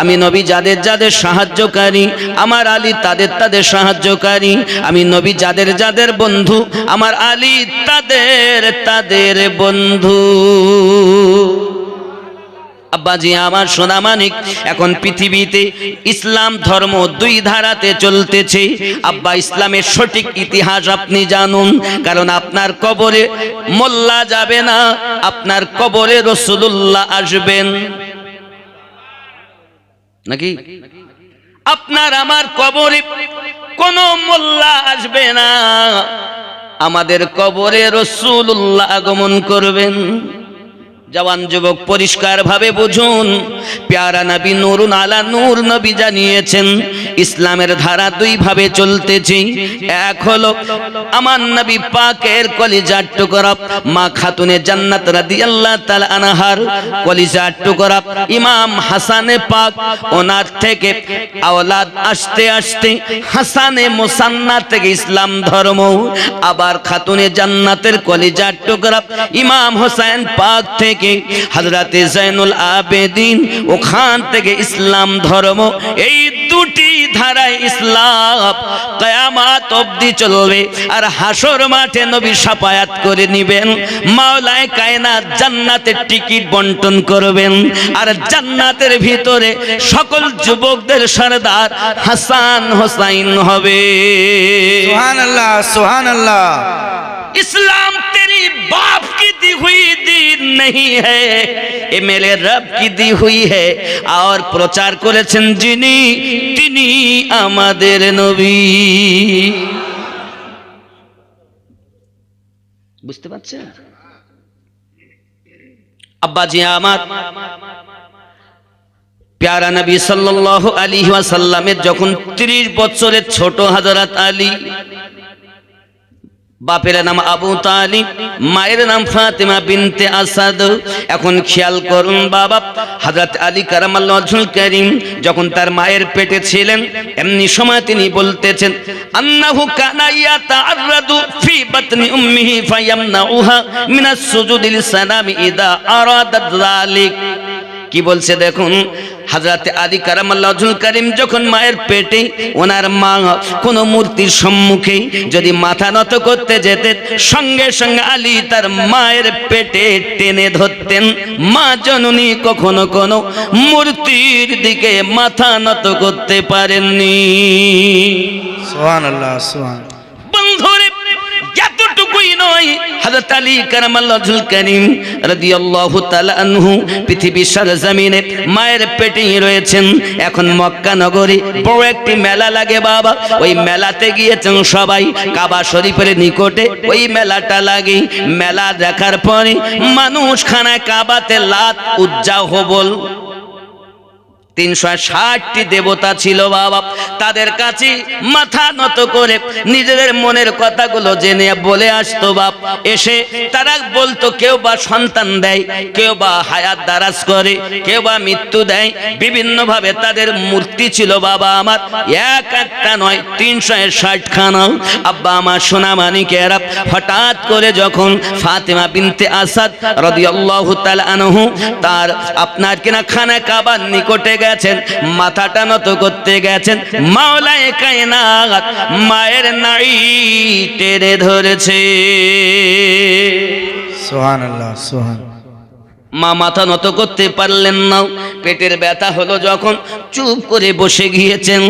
আমি নবী যাদের যাদের সাহায্যকারী, আমার আলী তাদের তাদের সাহায্যকারী। আমি নবী যাদের যাদের বন্ধু, আমার আলী তাদের তাদের বন্ধু। আব্বাজি আমার সোনা মানিক, এখন পৃথিবীতে ইসলাম ধর্ম দুই ধারাতে চলতেছে। আব্বা, ইসলামের সঠিক ইতিহাস আপনি জানুন, কারণ আপনার কবরে মোল্লা যাবে না, আপনার কবরে রাসূলুল্লাহ আসবেন নাকি? আপনার আমার কবরে কোন মোল্লা আসবে না, আমাদের কবরে রাসূলুল্লাহ আগমন করবেন। জওয়ান যুবক পরিষ্কার ভাবে বুঝুন, প্যারা নবী নূরুন আলা নূর নবী জানিয়েছেন ইসলামের ধারা দুই ভাবে চলতেছে। এক হলো আমার নবী পাকের কলিজার টুকরা মা খাতুনে জান্নাত রাদিয়াল্লাহু তাআলা আনহার কলিজার টুকরা ইমাম হাসানে পাক, ওনার থেকে আওলাদ আসতে আসতে হাসানে মুসান্না থেকে ইসলাম ধর্ম, আবার খাতুনে জান্নাতের কলিজার টুকরা ইমাম হোসেন পাক থেকে হযরতে যায়নুল আবেদিন, ওখান থেকে ইসলাম ধর্ম। এই দুটি ধারায় ইসলাম কিয়ামত অবধি চলবে। আর হাসর মাঠে নবী শাফায়াত করে নেবেন, মাওলায়ে কায়নাত জান্নাতের টিকিট বন্টন করবেন, আর জান্নাতের ভিতরে সকল যুবকদের সরদার হাসান হোসাইন হবে। सुभान अल्लाह। इस्लाम तेरी बाप की दी हुई दीन नहीं है, ये मेरे रब की दी हुई है। और प्रचार করেছেন যিনি, তিনি আমাদের নবী। বুঝতে পারছেন আব্বাজি আমার? প্যারা নবী সাল্লাল্লাহু আলাইহি ওয়াসাল্লামের যখন 30 বছরের ছোট হযরত আলী, বাপের নাম আবু তালিব, মায়ের নাম ফাতেমা বিনতে আসাদ। এখন খেয়াল করুন বাবা, হযরত আলী কারামাল্লাহু ওয়াজহুল কারীম যখন তার মায়ের পেটে ছিলেন, এমনি সময় তিনি বলতেছেন আন্নাহু কানা ইয়াতাআররাদু ফি বাতনি উম্মিহি ফায়ামনাউহা মিনাস সুজুদি লিসালামি ইদা আরাদাত যালিক। কি বলছে দেখুন, হযরত আলী কারামাল্লাহু ওয়াজহুল কারীম যখন মায়ের পেটে, ওনার মা কোন মূর্তির সম্মুখে যদি মাথা নত করতে যেতেন, সঙ্গে সঙ্গে আলী তার মায়ের পেটে টেনে ধরতেন। মা জননী কখনো কোনো মূর্তির দিকে মাথা নত করতে পারেননি। सुभान अल्लाह। বন্ধুরে, এতটুকুই নয়, হযরত আলী কারামাল্লাহু ওয়াজহুল কারীম রাদিয়াল্লাহু তাআলা আনহু পৃথিবীর সরজমিনে মায়ের পেটেই রয়েছেন। এখন মক্কা নগরে বড় একটি মেলা লাগে বাবা, ওই মেলাতে গিয়েছেন সবাই। কাবা শরীফের নিকটে ওই মেলাটা লাগে। মেলা দেখার পরে মানুষ খানায় কাবাতে লাত উজ্জা হবল, 360টি দেবতা ছিল বাবা। তাদের কাছে মাথা নত করে নিজেদের মনের কথাগুলো জেনে বলে আসতো বাপ। এসে তারা বলতো, কেউ বা সন্তান দেয়, কেউ বা হায়াত দারাজ করে, কেউ বা মৃত্যু দেয়। বিভিন্ন ভাবে তাদের মূর্তি ছিল বাবা আমার, এক একটা নয় 360 খানা। আব্বা আমার সোনা মানিকেরা, হঠাৎ করে যখন ফাতেমা বিনতে আসাদ রাদিয়াল্লাহু তাআলা আনহু তার আপনার কিনা খানা কাবার নিকটে গেছেন, মাথাটা নত করতে গেছেন, মাওলায়ে কায়নাত মায়ের নাড়ি টেনে ধরেছে। सुभान अल्लाह। মা মাথা নত করতে পারলেন না। পেটের ব্যথা হলো যখন, চুপ করে বসে গিয়েছেন।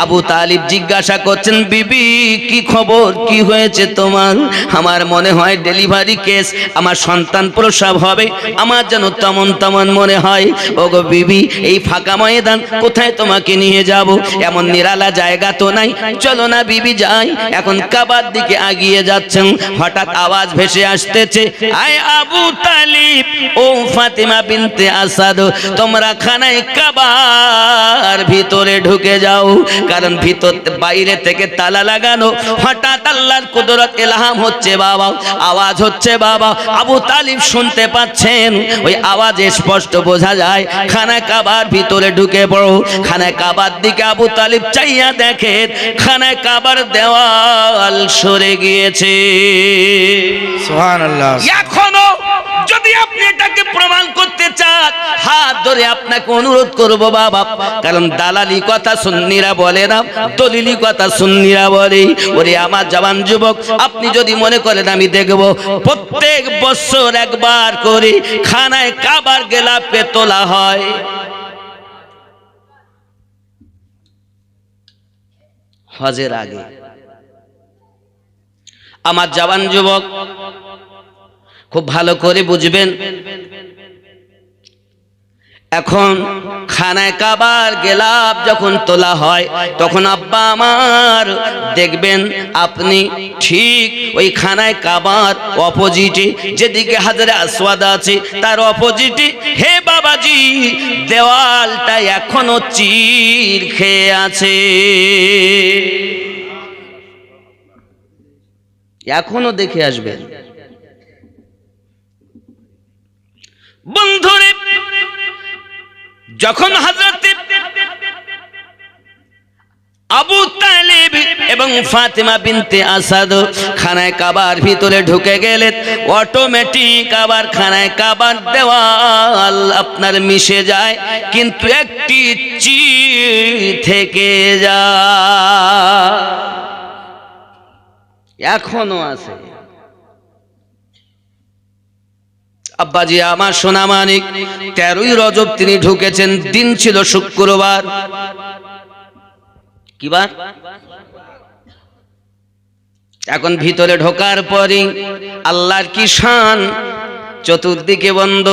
আবু তালিব জিজ্ঞাসা করছেন, বিবি কি খবর, কি হয়েছে তোমার? আমার মনে হয় ডেলিভারি কেস, আমার সন্তান প্রসব হবে, আমার যেন তেমন তেমন মনে হয়। ওগো বিবি, এই ফাঁকা ময়দান কোথায় তোমাকে নিয়ে যাব? এমন নিরালা জায়গা তো নাই, চলো না বিবি যাই। এখন কাবার দিকে এগিয়ে যাচ্ছেন, হঠাৎ আওয়াজ ভেসে আসতেছে, আয় আবু তালিব, ও ফাতিমা বিনতে আসাদ, তোমরা খানায় কাবার ভিতরে ঢুকে যাও, কারণ ভিতর বাইরে থেকে তালা লাগানো। হঠাৎ আল্লাহর কুদরত ইলহাম হচ্ছে বাবা, আওয়াজ হচ্ছে বাবা। আবু তালিব শুনতে পাচ্ছেন, ওই আওয়াজে স্পষ্ট বোঝা যায় খানা কাবার ভিতরে ঢুকে পড়ো। খানা কাবার দিকে আবু তালিব চাইয়া দেখে, খানা কাবার দেওয়াল সরে গিয়েছে। सुभान अल्लाह। এখনো যদি আপনি এটাকে প্রমাণ করতে চান, হাত ধরে আপনাকে অনুরোধ করব বাবা, কারণ দালালি কথা সুন্নিরা বলে না, দলিলি কথা সুন্নিরা বলে। ওরে আমার জওয়ান যুবক, আপনি যদি মনে করেন আমি দেখব প্রত্যেক বছর একবার করে খানায় কাবার গেলাপে তোলা হয়, হজের আগে। আমার জওয়ান যুবক খুব ভালো করে বুঝবেন, এখন খানায় কাবার গেলাপ যখন তোলা হয় তখন আব্বা আমার দেখবেন আপনি ঠিক ওই খানায় কাবার অপোজিটে যেদিকে হাজরে আসওয়াদ আছে তার অপোজিটে, হে বাবাজি, দেওয়ালটা এখনো চির খেয়ে আছে, এখনো দেখে আসবেন। বন্ধুরে, যখন হযরত আবু তালিব এবং ফাতেমা বিনতে আসাদ খানায় কাবার ভিতরে ঢুকে গেলেন, অটোমেটিক আবার খানায় কাবার দেওয়াল আপনার মিশে যায়, কিন্তু একটি চির থেকে যায়, এখনো আছে। আব্বাজি আমার সোনা মানিক 13ই রজব তিনি ঢুকেছেন, দিন ছিল শুক্রবার। কি বার? এখন ভিতরে ঢোকার পরই আল্লাহর কি শান, চতুর্দিকে বন্ধ,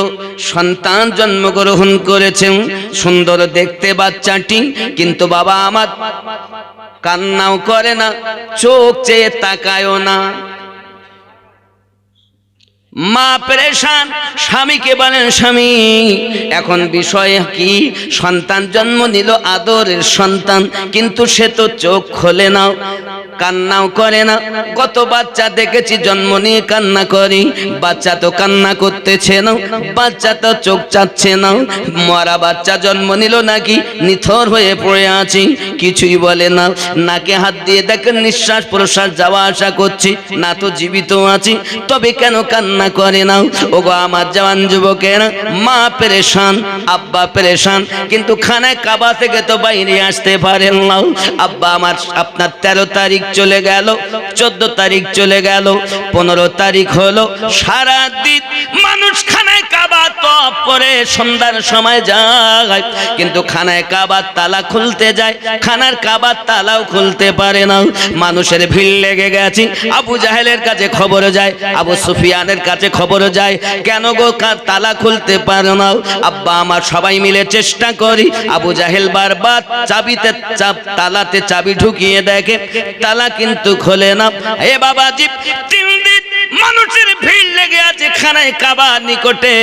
সন্তান জন্মগ্রহণ করেছেন, সুন্দর দেখতে বাচ্চাটি, কিন্তু বাবা আমার কান্নাও করে না, চোখ চেয়ে তাকায়ও না। মা পেরেশান, স্বামীকে বলেন স্বামী এখন বিষয় কি, সন্তান জন্ম নিল, আদরের সন্তান, কিন্তু সে তো চোখ খোলে না, কান্নাও করে না। কত বাচ্চা দেখেছি জন্ম নিয়ে কান্না করি, বাচ্চা তো কান্না করতেছে না, বাচ্চা তো চোখ চাচ্ছে না। মরা বাচ্চা জন্ম নিল নাকি নিথর হয়ে পড়ে আছি, কিছুই বলে না, নাকে হাত দিয়ে দেখেন নিঃশ্বাস প্রশ্বাস যাওয়া আসা করছি, না তো জীবিত আছি, তবে কেন কান্না করে না? ওগো আমার জওয়ান যুবকেরা, মা পেরেশান, আব্বা পেরেশান, কিন্তু খানায় কাবা থেকে তো বাইরে আসতে পারেন না। আব্বা আমার আপনার 13 তারিখ চলে গেল, 14 তারিখ চলে গেল, 15 তারিখ হলো, সারা দিন মানুষ খানায় কাবা তপ করে সন্ধ্যার সময় যায়, কিন্তু খানায় কাবার তালা খুলতে যায়, খানার কাবার তালাও খুলতে পারে না। মানুষের ভিড় লেগে গেছে, আবু জাহেলের কাছে খবর যায়, আবু সুফিয়ানের কাছে খবর যায়, কেন গো তালা খুলতে পারো না? আব্বা আমার সবাই মিলে চেষ্টা করি, আবু জাহেল বারবার চাবিতে তালাতে চাবি ঢুকিয়ে দেখে, তালা কিন্তু খোলে না। এ বাবাজি, 3 দিন মানুষের ভিড় লেগে আছে খানায় কাবার নিকটে।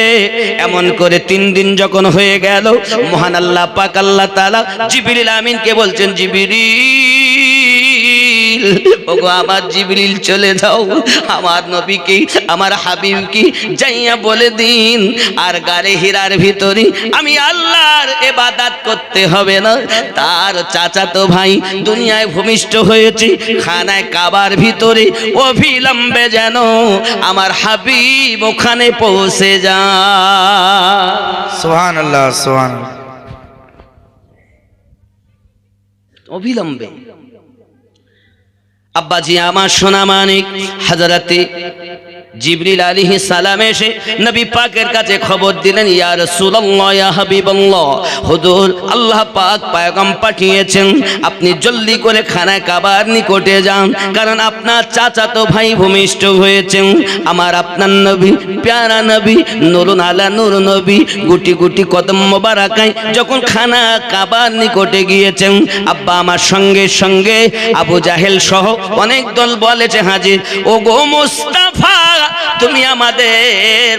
এমন করে 3 দিন যখন হয়ে গেল, মহান আল্লাহ পাক আল্লাহ তাআলা জিবরিল আমিনকে বলছেন, জিবরিল, ওগো আমার জিবরিল চলে যাও, আমার নবীকে আমার হাবিবকে যাইয়া বলে দিন আর গারে হীরার ভিতরে আমি আল্লাহর ইবাদত করতে হবে না, তার চাচাতো ভাই দুনিয়ায় ভূমিষ্ঠ হয়েছে, খানায় কাবার ভিতরে অবিলম্বে যেন আমার হাবিব ওখানে পৌঁছে যায়। সুবহানাল্লাহ, সুবহানাল্লাহ। অবিলম্বে। আব্বাজি আমার সোনা মানিক, হযরতে জিবরিল আলাইহিস সালাম এসে নবী পাকের কাছে খবর দিলেন, ইয়া রাসূলুল্লাহ, ইয়া হাবিবাল্লাহ, হুজুর আল্লাহ পাক পয়গাম পাঠিয়েছেন, আপনি জলদি করে খানায় কাবার নিকটে যান, কারণ আপনার চাচাতো ভাই ভূমিষ্ঠ হয়েছেন। আমার আপনার নবী, প্যারা নবী, নূরুন আলা নূর নবী, গুটি গুটি কদম মোবারকায় যখন খানা কাবার নিকটে গিয়েছেন, আব্বা আমার সঙ্গে সঙ্গে আবু জাহেল সহ অনেক দল বলেছে হাজির। ও গো মুস্তাফা, তুমি আমাদের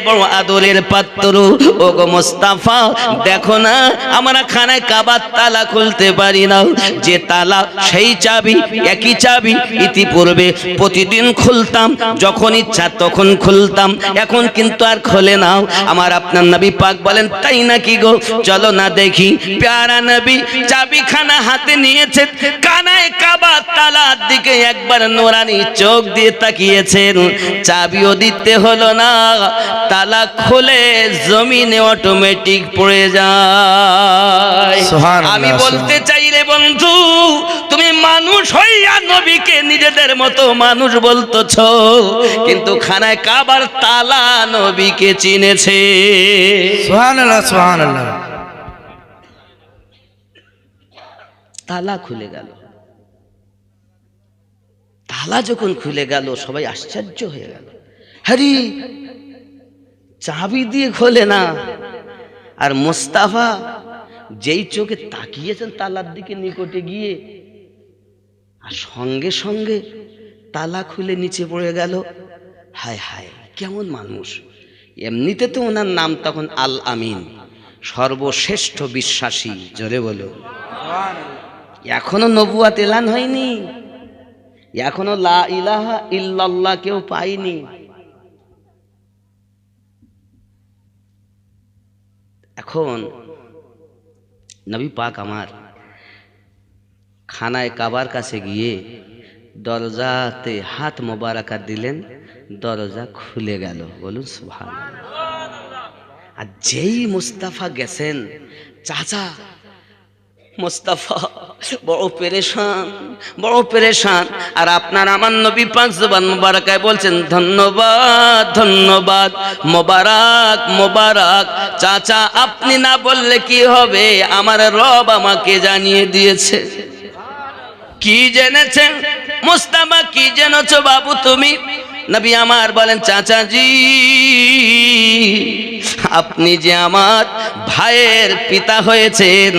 বড় আদরের পাত্র, ও গো মুস্তাফা, দেখো না আমরা খানায় কাবার তালা খুলতে পারি না, যে তালা সেই চাবি, একই চাবি ইতিপূর্বে প্রতিদিন খুলতাম, যখন ইচ্ছা তখন খুলতাম, এখন কিন্তু আর খোলে না। আমার আপনার নবী পাক বলেন, তাই নাকি গো, চলো না দেখি। প্যারা নবী চাবিখানা হাতে নিয়েছেন, কানায় কাবার তালার দিকে একবার নোরানি চোখ দিয়ে তাকিয়েছেন, চাবিও দিতে হলো না, তালা খুলে জমিনে অটোমেটিক পড়ে যায়। সুবহানাল্লাহ, আমি বলতে চাই রে বন্ধু, তুমি মানুষ হইয়া নবীকে নিজেদের মতো মানুষ বলতেছ, কিন্তু খানায় কাবার তালা নবীকে চিনেছে। সুবহানাল্লাহ, সুবহানাল্লাহ। তালা খুলে গেল। তালা যখন খুলে গেল সবাই আশ্চর্য হয়ে গেল। হরি, চাবি দিয়ে খোলে না। আর মোস্তাফা যেই চোখে তাকিয়েছেন তালার দিকে নিকটে গিয়ে, আর সঙ্গে সঙ্গে তালা খুলে নিচে পড়ে গেল। হায় হায়, কেমন মানুষ! এমনিতে তো ওনার নাম তখন আল আমিন, সর্বশ্রেষ্ঠ বিশ্বাসী। জোরে বলো। এখনো নবুয়াত এলান হয়নি, এখনো লা ইলাহা ইল্লাল্লাহ কেউ পায়নি। এখন নবী পাক আমার খানায় কাবার কাছে গিয়ে দরজাতে হাত মোবারকা দিলেন, দরজা খুলে গেল। বলুন সুবহানাল্লাহ। আর যেই মুস্তাফা গেছেন, চাচা মুস্তাফা বড় পেরেশান, বড় পেরেশান। আর আপনার আমার নবী পাক জবান মোবারকায় বলছেন, ধন্যবাদ ধন্যবাদ, মোবারক মোবারক। চাচা আপনি না বললে কি হবে, আমার রব আমাকে জানিয়ে দিয়েছে। কি জেনেছেন মুস্তাফা, কি জেনেছো বাবু তুমি? নবী আমার বলেন, চাচাজি আপনি যে আমার ভাইয়ের পিতা হয়েছেন,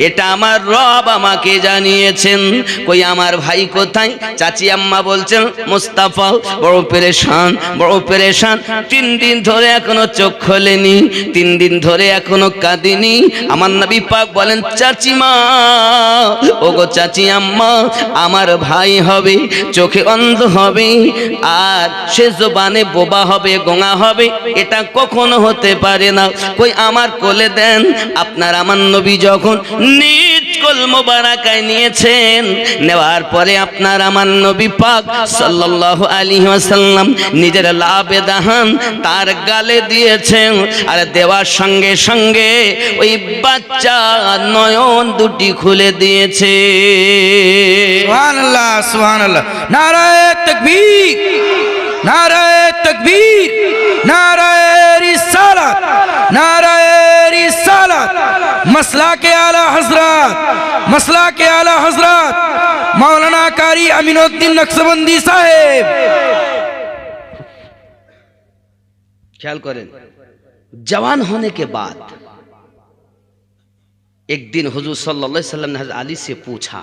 এটা আমার রব আমাকে জানিয়েছেন। কই আমার ভাই কোথায়? চাচি আম্মা বলছেন, মুস্তাফা বড় পেরেশান, বড় পেরেশান। 3 দিন ধরে এখনো চোখ খোলেনি, 3 দিন ধরে এখনো কাঁদিনি। আমার নবী পাক বলেন, চাচিমা, ওগো চাচি আম্মা, আমার ভাই হবে, চোখে অন্ধ হবে, আর সে জবানে বোবা হবে, গোঙা হবে, এটা কখনো হতে পারে না। কই আমার কোলে দেন। আপনার আমার নবী যখন নিজ কোল মোবারকায় নিয়েছেন, নেওয়ার পরে আপনার আমার নবী পাক সাল্লাল্লাহু আলাইহি ওয়াসাল্লাম নিজের লাবে দাহান তার গালে দিয়েছেন। আর দেওয়ার সঙ্গে সঙ্গে ওই বাচ্চা নয়ন দুটি খুলে দিয়েছে। সুবহানাল্লাহ, সুবহানাল্লাহ। নারায়ে তাকবীর, নারায়ে তাকবীর, নারায়ে রিসালাত, নারায়ে রিসালাত। মাসলাকে আলা হযরত, মাসলাকে আলা হযরত মাওলানা কারি আমিনউদ্দিন নকশবন্দি সাহেব। ख्याल करें, जवान होने के बाद एक दिन हुजूर सल्लल्लाहु अलैहि वसल्लम ने हज़रत अली से पूछा,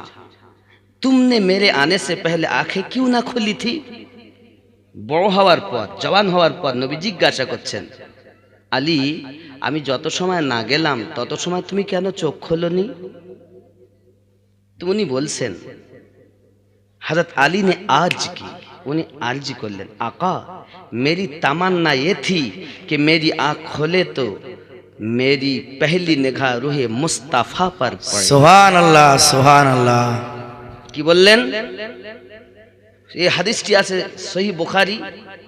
तुमने मेरे आने से पहले आंखें क्यों ना खुली थी? বড় হওয়ার পর, জওয়ান হওয়ার পর নবী জিজ্ঞাসা করছেন, আলী আমি যত সময় না গেলাম তত সময় তুমি কেন চোখ খোলনি? তো উনি বলছেন, हज़रत अली ने अर्ज की, उन्हें अर्ज करलें, आका मेरी तमन्ना ये थी कि मेरी आँख खोले तो मेरी पहली निगाह रूहे मुस्ताफा पर पड़े। সুবহানাল্লাহ, সুবহানাল্লাহ। কি বললেন? এই হাদিসটি আছে সহিহ বুখারী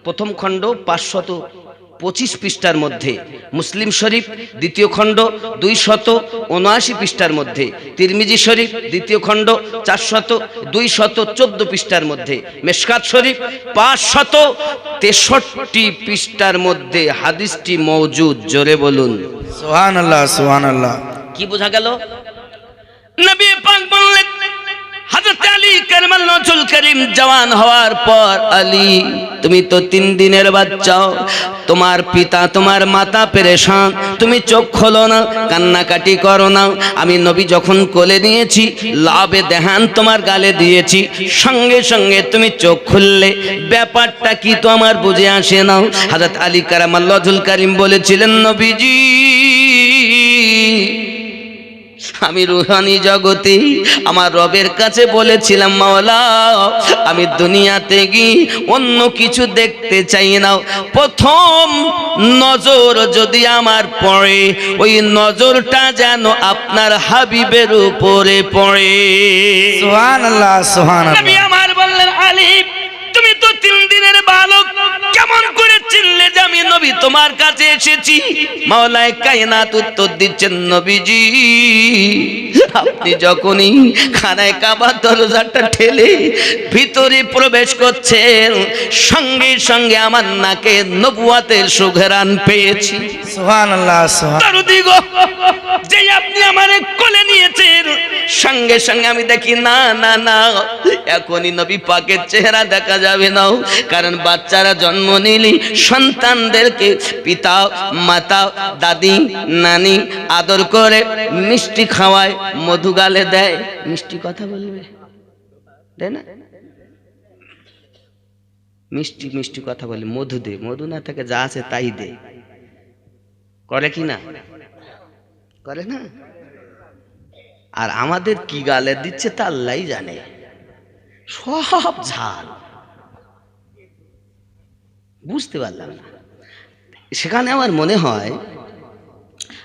প্রথম খণ্ড 525 পৃষ্ঠার মধ্যে, মুসলিম শরীফ দ্বিতীয় খণ্ড 279 পৃষ্ঠার মধ্যে, তিরমিজি শরীফ দ্বিতীয় খণ্ড 214 পৃষ্ঠার মধ্যে, মেশকাত শরীফ 563 পৃষ্ঠার মধ্যে হাদিসটি মওজুদ। জোরে বলুন সুবহানাল্লাহ, সুবহানাল্লাহ। কি বোঝা গেল? নবী পাক বললেন, হযরত আলী কাররামাল্লাহুল কারীম জওয়ান হওয়ার পর, আলী তুমি তো 3 দিনের বাচ্চা, তোমার পিতা তোমার মাতা পেরেশান, তুমি চোখ খোলো না, কান্নাকাটি করো না। আমি নবী যখন কোলে নিয়েছি, লাবে দেহান তোমার গালে দিয়েছি, সঙ্গে সঙ্গে তুমি চোখ খুললে, ব্যাপারটা কি তো আমার বুঝে আসে না। হযরত আলী কাররামাল্লাহুল কারীম বলেছিলেন, নবীজি আমি রুহানি জগতে আমার রবের কাছে বলেছিলাম, মাওলা আমি দুনিয়াতে গিয়ে অন্য কিছু দেখতে চাই না, প্রথম নজর যদি আমার পড়ে, ওই নজরটা যেন আপনার হাবিবের উপরে পড়ে। সুবহানাল্লাহ, সুবহানাল্লাহ। নবী আমার বললেন, আলী তুমি তো 3 দিনের বালক, কেমন চিনলে যে আমি নবী তোমার কাছে এসেছি? মাওলায়ে কায়নাত উত্তর দিচ্ছেন, নবীজি আপনি যখনই খানায় কাবার দরজাটা ঠেলে ভিতরে প্রবেশ করছেন, সঙ্গে সঙ্গে আমার নাকে নবুয়াতের সুঘ্রাণ পেয়েছি। সুবহানাল্লাহ তারুদিগো যে আপনি আমারে কোলে নিয়েছেন, সঙ্গে সঙ্গে আমি দেখি না না না, এখনই নবী পাকের চেহারা দেখা যাবে না। কারণ বাচ্চারা জন্ম নিলে সন্তানদেরকে পিতা মাতা দাদি নানি আদর করে মিষ্টি খাওয়ায়, মধু গালে দেয়, মিষ্টি কথা বলবে দেয় না, মিষ্টি মিষ্টি কথা বলে, মধু দে, মধু না থাকে যা আছে তাই দে, করে কি না করে না? আর আমাদের কি গালে দিচ্ছে তা আল্লাহই জানে, সব ঝাল, বুঝতে পারলাম না। সেখানে আমার মনে হয়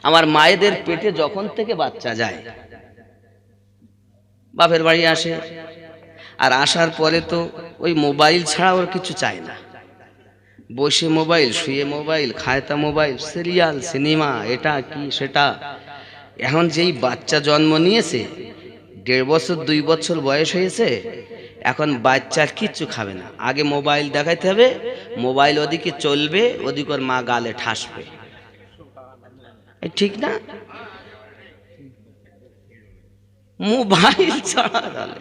আমার মায়েদের পেটে যখন থেকে বাচ্চা যায়, বাপের বাড়ি আসে, আর আসার পরে তো ওই মোবাইল ছাড়া ওর কিছু চায় না, বসে মোবাইল, শুয়ে মোবাইল, খায় তা মোবাইল, সিরিয়াল, সিনেমা, এটা কি সেটা। এখন যেই বাচ্চা জন্ম নিয়েছে, 1.5 বছর 2 বছর বয়স হয়েছে, এখন বাচ্চা কিচ্ছু খাবে না, আগে মোবাইল দেখাইতে হবে, মোবাইল ওদিকে চলবে, ওদিকে ওর মা গালে ঠাসবে, ঠিক না? মোবাইল ছাড়া গালে।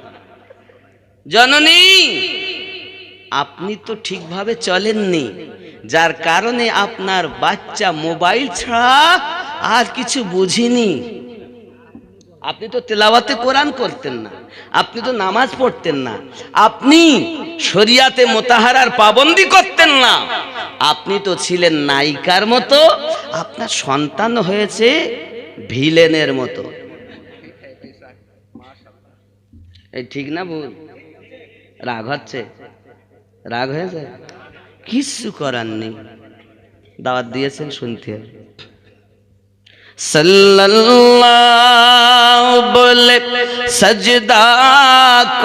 জননী আপনি তো ঠিকভাবে চলেননি, যার কারণে আপনার বাচ্চা মোবাইল ছাড়া আর কিছু বুঝিনি। আপনি তো তেলাওয়াতে কোরআন করতেন না, আপনি তো নামাজ পড়তেন না, আপনি শরিয়াতে মোতাহারার পাবন্দি করতেন না, আপনি তো ছিলেন নায়িকার মতো, আপনার সন্তান হয়েছে ভিলেনের মতো। এই ঠিক না ভুল? রাগ হচ্ছে? রাগ হয়েছে? কিছু করার নেই, দাওয়াত দিয়েছেন, শুনতে হবে। সাল্লাল্লাহু বলে সাজদা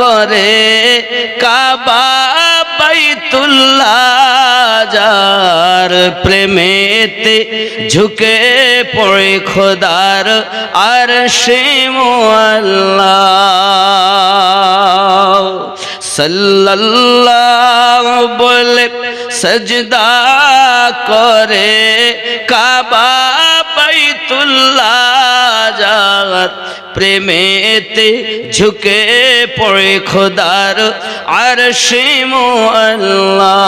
করে কাবা বাইতুল্লাহ, যার প্রেমেতে ঝুঁকে পড়ে খোদার আরশে মুআল্লা। সাল্লাল্লাহু বলে সাজদা করে কাবা বাইতুল্লাহ, যার প্রেমেতে ঝুঁকে পড়ে খোদার আরশে মুআল্লা।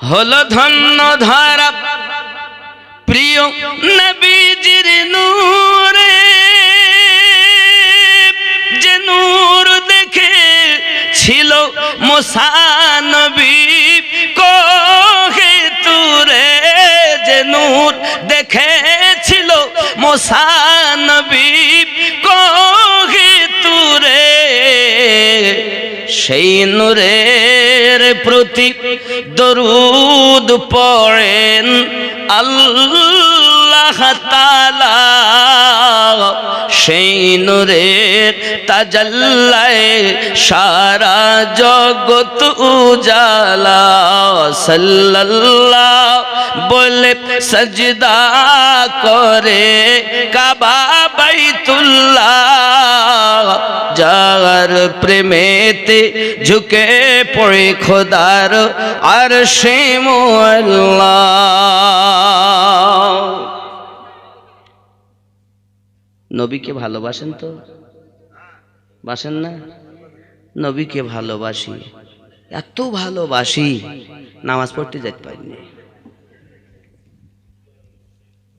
হলো ধন্য ধারা প্রিয় নবীজির নূরে, যে নূর দেখে ছিল মুসা নবী কোহে তুরে, যে নূর দেখেছিল মুসা নবী কোহে তুরে, সেই নূরের প্রতি দরুদ পড়েন আল্লাহ তাআলা, সেই নূরের তাজাল্লায় সারা জগৎ উজালা। সাল্লাল্লাহু বলে সাজদা করে কাবা বাইতুল্লাহ, যার প্রেমেতে ঝুঁকে পড়ে খোদার আরশে মুআল্লা। নবীকে ভালোবাসেন তো? বাসেন না? নবীকে ভালোবাসি, এত ভালোবাসি নামাজ পড়তে যেতে পারিনি,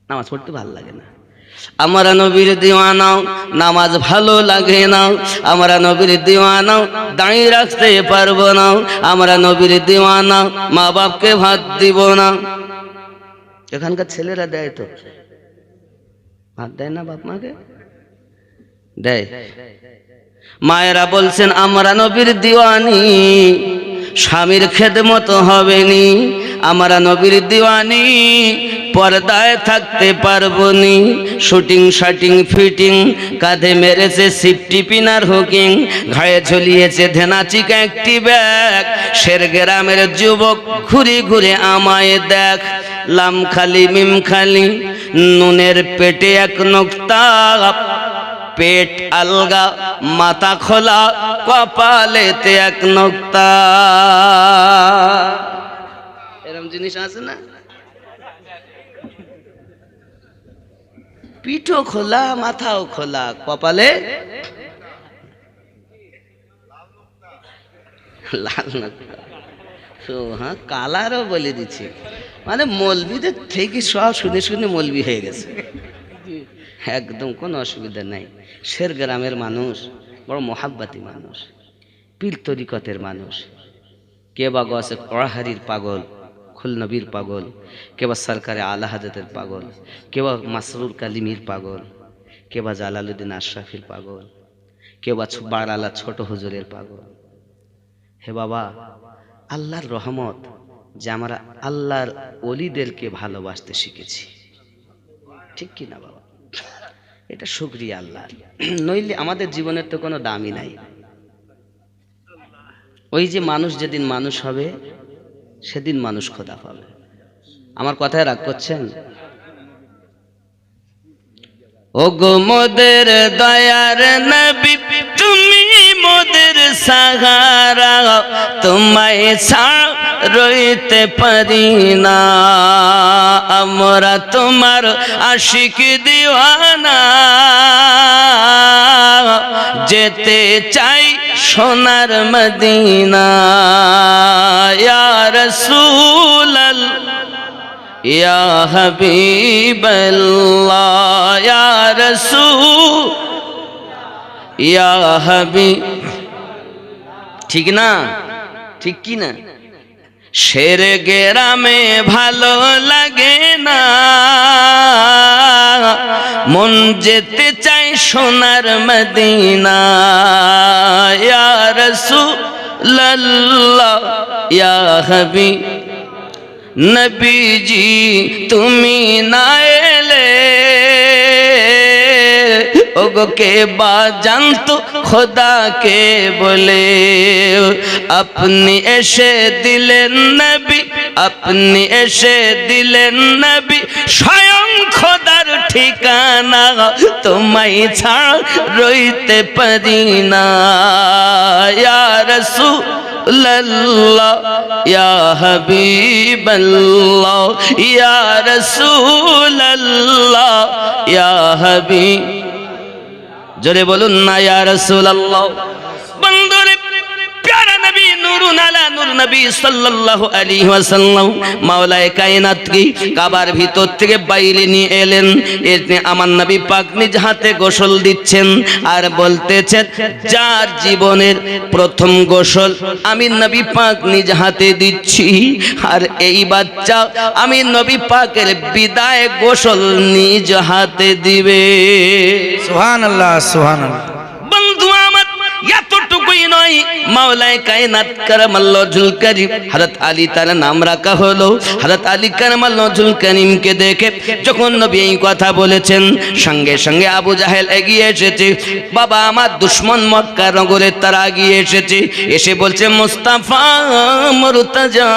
নামাজ পড়তে ভালো লাগে না। আমরা নবীর দিওয়ানা, নামাজ ভালো লাগে না। আমরা নবীর দিওয়ানা, দাঁড়িয়ে রাখতে পারবো না। আমরা নবীর দিওয়ানা, মা বাপকে ভাত দিব না। এখানকার ছেলেরা দেয় তো, ভাত দেয় না বাপ মাকে? দেয়। মায়েরা বলছেন আমরা নবীর দিওয়ানি, স্বামীর খেদমত হবেনি। আমরা নবীর দিওয়ানি, পর্দায় থাকতে পারবো নি। শুটিং শাটিং ফিটিং, কাঁধে মেরেছে সিফটি পিনার হুকিং, ঘায়ে ঝুলিয়েছে ধেনাচিকা একটি ব্যাগ। শেরগ্রামের যুবক ঘুরে ঘুরে আমায় দেখ, লাম খালি মিম খালি, নুনের পেটে এক নোক্তা, পেট আলগা মাথা খোলা, কপালেতে এক নোক্তা। এরকম জিনিস আছে না? পিঠও খোলা মাথাও খোলা, কপালে লাল নোক্তা। তো হ্যাঁ, কালারও বলে দিচ্ছি, মানে মৌলবীদের থেকে সব শুনে শুনে মৌলবী হয়ে গেছে। একদম কোনো অসুবিধা নাই। শেরগ্রামের মানুষ বড় মোহাব্বতী মানুষ, পীর তরিকতের মানুষ। কে বা গসে কড়াহারির পাগল, খুলনবীর পাগল, কে বা সরকারে আলা হাজতের পাগল, কে বা মাসরুর কালিমির পাগল, কে বা জালালুদ্দিন আশরাফির পাগল, কে বা বারালা ছোট হুজুরের পাগল। হে বাবা, আল্লাহর রহমত যে আমরা আল্লাহর ওলিদেরকে ভালোবাসতে শিখেছি, ঠিক কি না বাবা? এটা শুকরিয়া আল্লাহর, নইলে আমাদের জীবনের তো কোনো দামই নাই। ওই যে মানুষ যেদিন মানুষ হবে সেদিন মানুষ খোদা পাবে। আমার কথায় রাগ করছেন? ওগো মোদের দয়ার নবী, তুমি মোদের সাহারা, তোমায় ছাড়া রইতে পারি না। আমরা তোমার আশিক দিওয়ানা, যেতে চাই সোনার মদিনা। ইয়া রাসূলুল্লাহ, ইয়া হাবিবাল্লাহ, ইয়া রাসূল, ইয়া হাবিব। ঠিক না? ঠিক কি না? শেরগ্রামে ভালো লাগে না, মন যেতে চাই সোনার মদিনা। ইয়া রাসূলুল্লাহ, ইয়া হাবিব নবীজি, তুমি না এলে ওগো কে বা জানতো খোদাকে বলে। আপনি এসে দিলেন নবী, আপনি এসে দিলেন নবী, স্বয়ং খোদার ঠিকানা, তোমায় ছাড়া রইতে পারি না। ইয়া রাসূলুল্লাহ, ইয়া হাবিবাল্লাহ, ইয়া রাসূলুল্লাহ, ইয়া হাবিব। জোরে বলুন না ইয়া রাসূলুল্লাহ। বন্ধুরে, প্যারা নবী নূরুন আলা নূর নবী সাল্লাল্লাহু আলাইহি ওয়াসাল্লাম মাওলায়ে কায়নাতকে কাবার ভিতর থেকে বাইরে নিয়ে এলেন। এতে আমার নবী পাক নিজ হাতে গোসল দিচ্ছেন আর বলতেছেন, যার জীবনের প্রথম গোসল আমি নবী পাক নিজ হাতে দিচ্ছি, আর এই বাচ্চা আমি নবী পাকের বিদায় গোসল নিজ হাতে দিবে। সুবহানাল্লাহ, সুবহানাল্লাহ। বন্ধু আমার, এতটুকুই নয়, মাওলায়ে কায়নাত কারামাল্লাহুল কারীম হযরত আলী তার নাম রাখা হলো। হযরত আলী কারামাল্লাহুল কারীমকে দেখে যখন নবী এই কথা বলেছেন, সঙ্গে সঙ্গে আবু জাহেল এগিয়ে এসেছে। বাবা আমার দুশমন মক্কা নগরে তারা এগিয়ে এসেছে, এসে বলছে, মুস্তাফা মুরতাজা,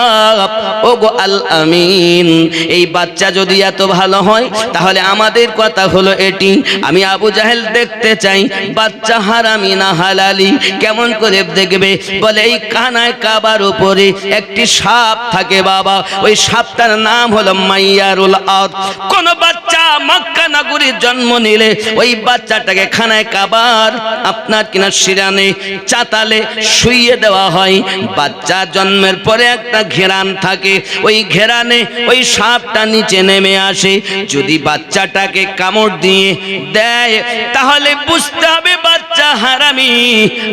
ওগো আল আমিন, এই বাচ্চা যদি এত ভালো হয় তাহলে আমাদের কথা হলো এটি, আমি আবু জাহেল দেখতে চাই বাচ্চা হারামি না হালালি। কেমন করে দেখবে? বলে এই কানায় কাবার উপরে একটি সাপ থাকে বাবা, ওই সাপটার নাম হলো মাইয়ারুল আদ। কোন বাচ্চা মক্কা নগরীর জন্ম নিলে ওই বাচ্চাটাকে খানায় কাবার আপনার কিনা শিরানে চাতালে শুইয়ে দেওয়া হয়। বাচ্চা জন্মের পরে একটা ঘেরান থাকে, ওই ঘেরানে ওই সাপটা নিচে নেমে আসে। যদি বাচ্চাটাকে কামড় দিয়ে দেয় তাহলে বুঝতে হবে বাচ্চা হারামি,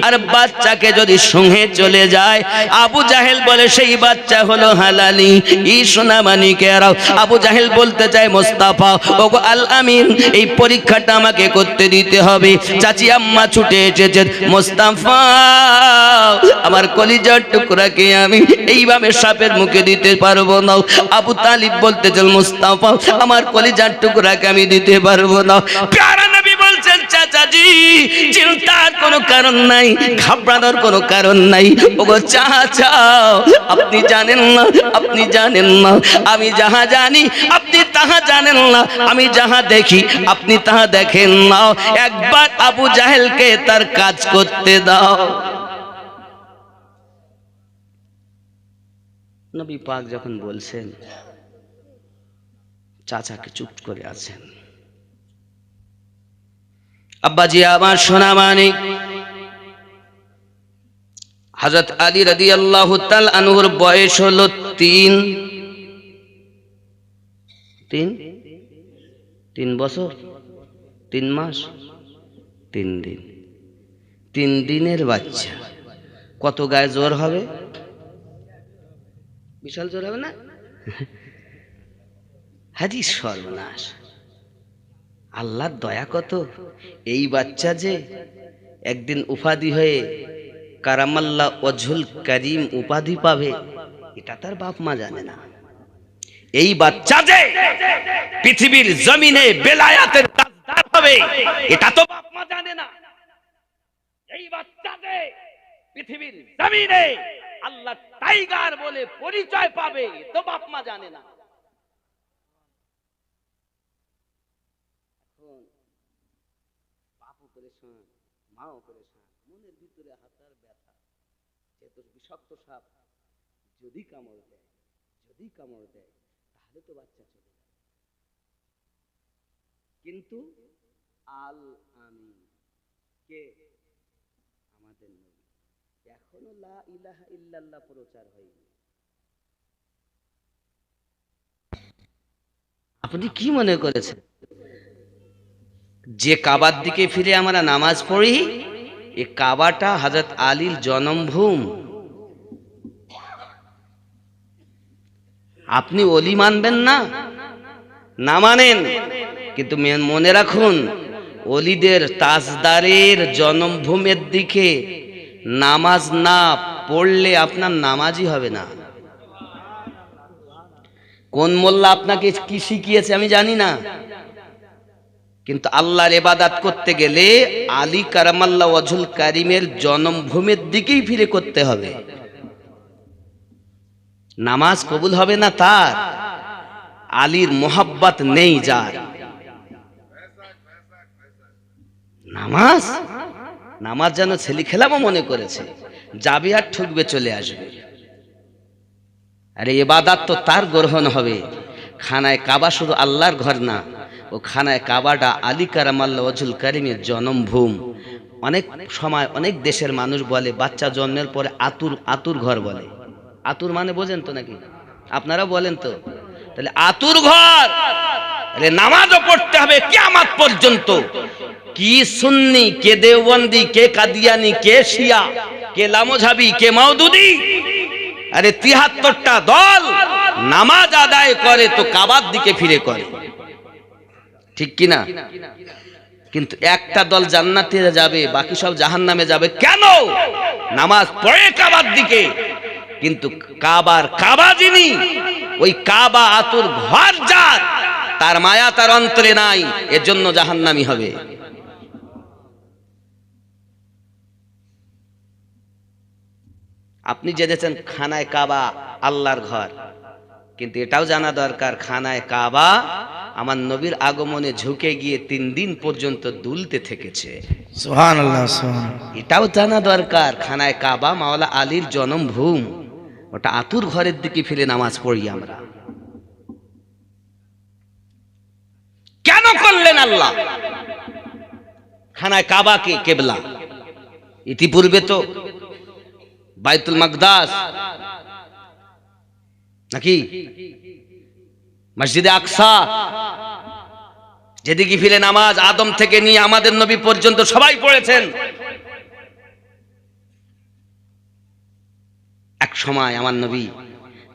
আর বাচ্চাকে যদি যদি সঙ্গে চলে যায়, আবু জাহেল বলে সেই বাচ্চা হলো হালালি। ই সোনামানিকেরাও, আবু জাহেল বলতে চায় মোস্তাফা ওগো আল আমিন, এই পরীক্ষাটা আমাকে করতে দিতে হবে। চাচি আম্মা ছুটে এসেছেন, মোস্তাফা আমার কলিজার টুকরাকে আমি এইভাবে সাপের মুখে দিতে পারবো না। আবু তালিব বলতে চান মোস্তাফা আমার কলিজার টুকরাকে আমি দিতে পারবো না। প্যারা নবী বলছেন চাচাজি চিন্তার কোনো কারণ নাই, ঘাবড়ানোর কোনো কারণ নাই। ওগো চাচা আপনি জানেন না, আপনি জানেন না, আমি যাহা জানি আপনি তাহা জানেন না, আমি যাহা দেখি আপনি তাহা দেখেন না। একবার আবু জাহেলকে তার কাজ করতে দাও। নবী পাক যখন বলছেন, চাচাকে চুপ করে আছেন। আব্বাজি আমার সোনা মানিক, হযরত আলী রাদিয়াল্লাহু তাআলা আনহুর বয়স হলো তিন বছর 3 মাস 3 দিন। 3 দিনের বাচ্চা, কত গায়ে জ্বর হবে? বিশাল জ্বর হবে না? হাদিস সর্বনাশ। আল্লাহর দয়া কত, এই বাচ্চা যে একদিন উপাধি হয়ে কারামাল্লাহ ওয়াজহুল কারীম উপাধি পাবে, এটা তার বাপ মা জানে না। এই বাচ্চা যে পৃথিবীর জমিনে বেলায়াতের তাজদার হবে, এটা তো বাপ মা জানে না। এই বাচ্চা যে পৃথিবীর জমিনে আল্লাহ টাইগার বলে পরিচয় পাবে, তো বাপ মা জানে না। বাপও পরেশান, মাও পরেশান, মনের ভিতরে হাতার ব্যথা। যেহেতু বিষাক্ত সাপ যদি কামড় দেয় তাহলে তো বাচ্চা চলে যাবে। কিন্তু আল আমিন কে? আমাদের নবী। এখনো লা ইলাহা ইল্লাল্লাহ প্রচার হয়নি। আপনি কি মনে করেছেন যে কাবার দিকে ফিরে আমরা নামাজ পড়ি, এই কাবাটা হযরত আলীর জন্মভূমি? আপনি ওলি মানবেন না, না মানেন, কিন্তু মনে রাখুন ওলিদের তাজদারের জন্মভূমির দিকে নামাজ না পড়লে আপনার নামাজই হবে না। কোন মোল্লা আপনাকে কি শিখিয়েছে আমি জানি না, কিন্তু আল্লাহর ইবাদত করতে গেলে আলী কারামাল্লাহ ওয়াজহুল কারীমের জন্মভূমির দিকেই ফিরে করতে হবে। নামাজ কবুল হবে না তার, আলীর মোহাব্বত নেই যার। নামাজ যেন ছেলে খেলামও মনে করেছে, যাবে আর ঠুকবে চলে আসবে। আরে ইবাদত তো তার গ্রহণ হবে। খানায় কাবা শুধু আল্লাহর ঘর না, ও খানায় কাবাটা আলী কারামাল্লাহ ওয়াজহুল কারীমের জন্মভূমি। অনেক সময় অনেক দেশের মানুষ বলে বাচ্চা জন্মের পরে আতুর ঘর বলে। আতুর মানে বোঝেন তো নাকি? আপনারা বলেন তো? তাহলে আতুর ঘর, তাহলে নামাজও পড়তে হবে কিয়ামত পর্যন্ত। কি সুন্নি, কে দেওবন্দি, কে কাদিয়ানি, কে শিয়া, কে লামোঝাবি, কে মাওদুদি, আরে ৭৩টা দল নামাজ আদায় করে তো কাবার দিকে ফিরে করে, ঠিক কিনা? কিন্তু একটা দল জান্নাতে যাবে, বাকি সব জাহান্নামে যাবে। কেন? নামাজ পড়ে কাবার দিকে, কিন্তু কাবা যিনি, ওই কাবা আতুর ঘর যার, তার মায়া তার অন্তরে নাই, এর জন্য জাহান্নামী হবে। আপনি জেনেছেন খানায় কাবা আল্লাহর ঘর, কিন্তু এটাও জানা দরকার খানায় কাবা আমার নবীর আগমনে ঝুঁকে গিয়ে 3 দিন পর্যন্ত দুলতে থেকেছে। সুবহানাল্লাহ, সুবহানাল্লাহ। এটাও জানা দরকার খানায় কাবা মাওলা আলীর জন্মভূমি, ওটা আতুর ঘরের দিকে ফিরে নামাজ পড়ি আমরা। কেন করলেন আল্লাহ খানায় কাবাকে কেবলা? ইতিপূর্বে তো বাইতুল মাকদাস নাকি মসজিদে আকসা, যেদিকে ফিরে নামাজ আদম থেকে নিয়ে আমাদের নবী পর্যন্ত সবাই পড়েছেন। সময় আমার নবী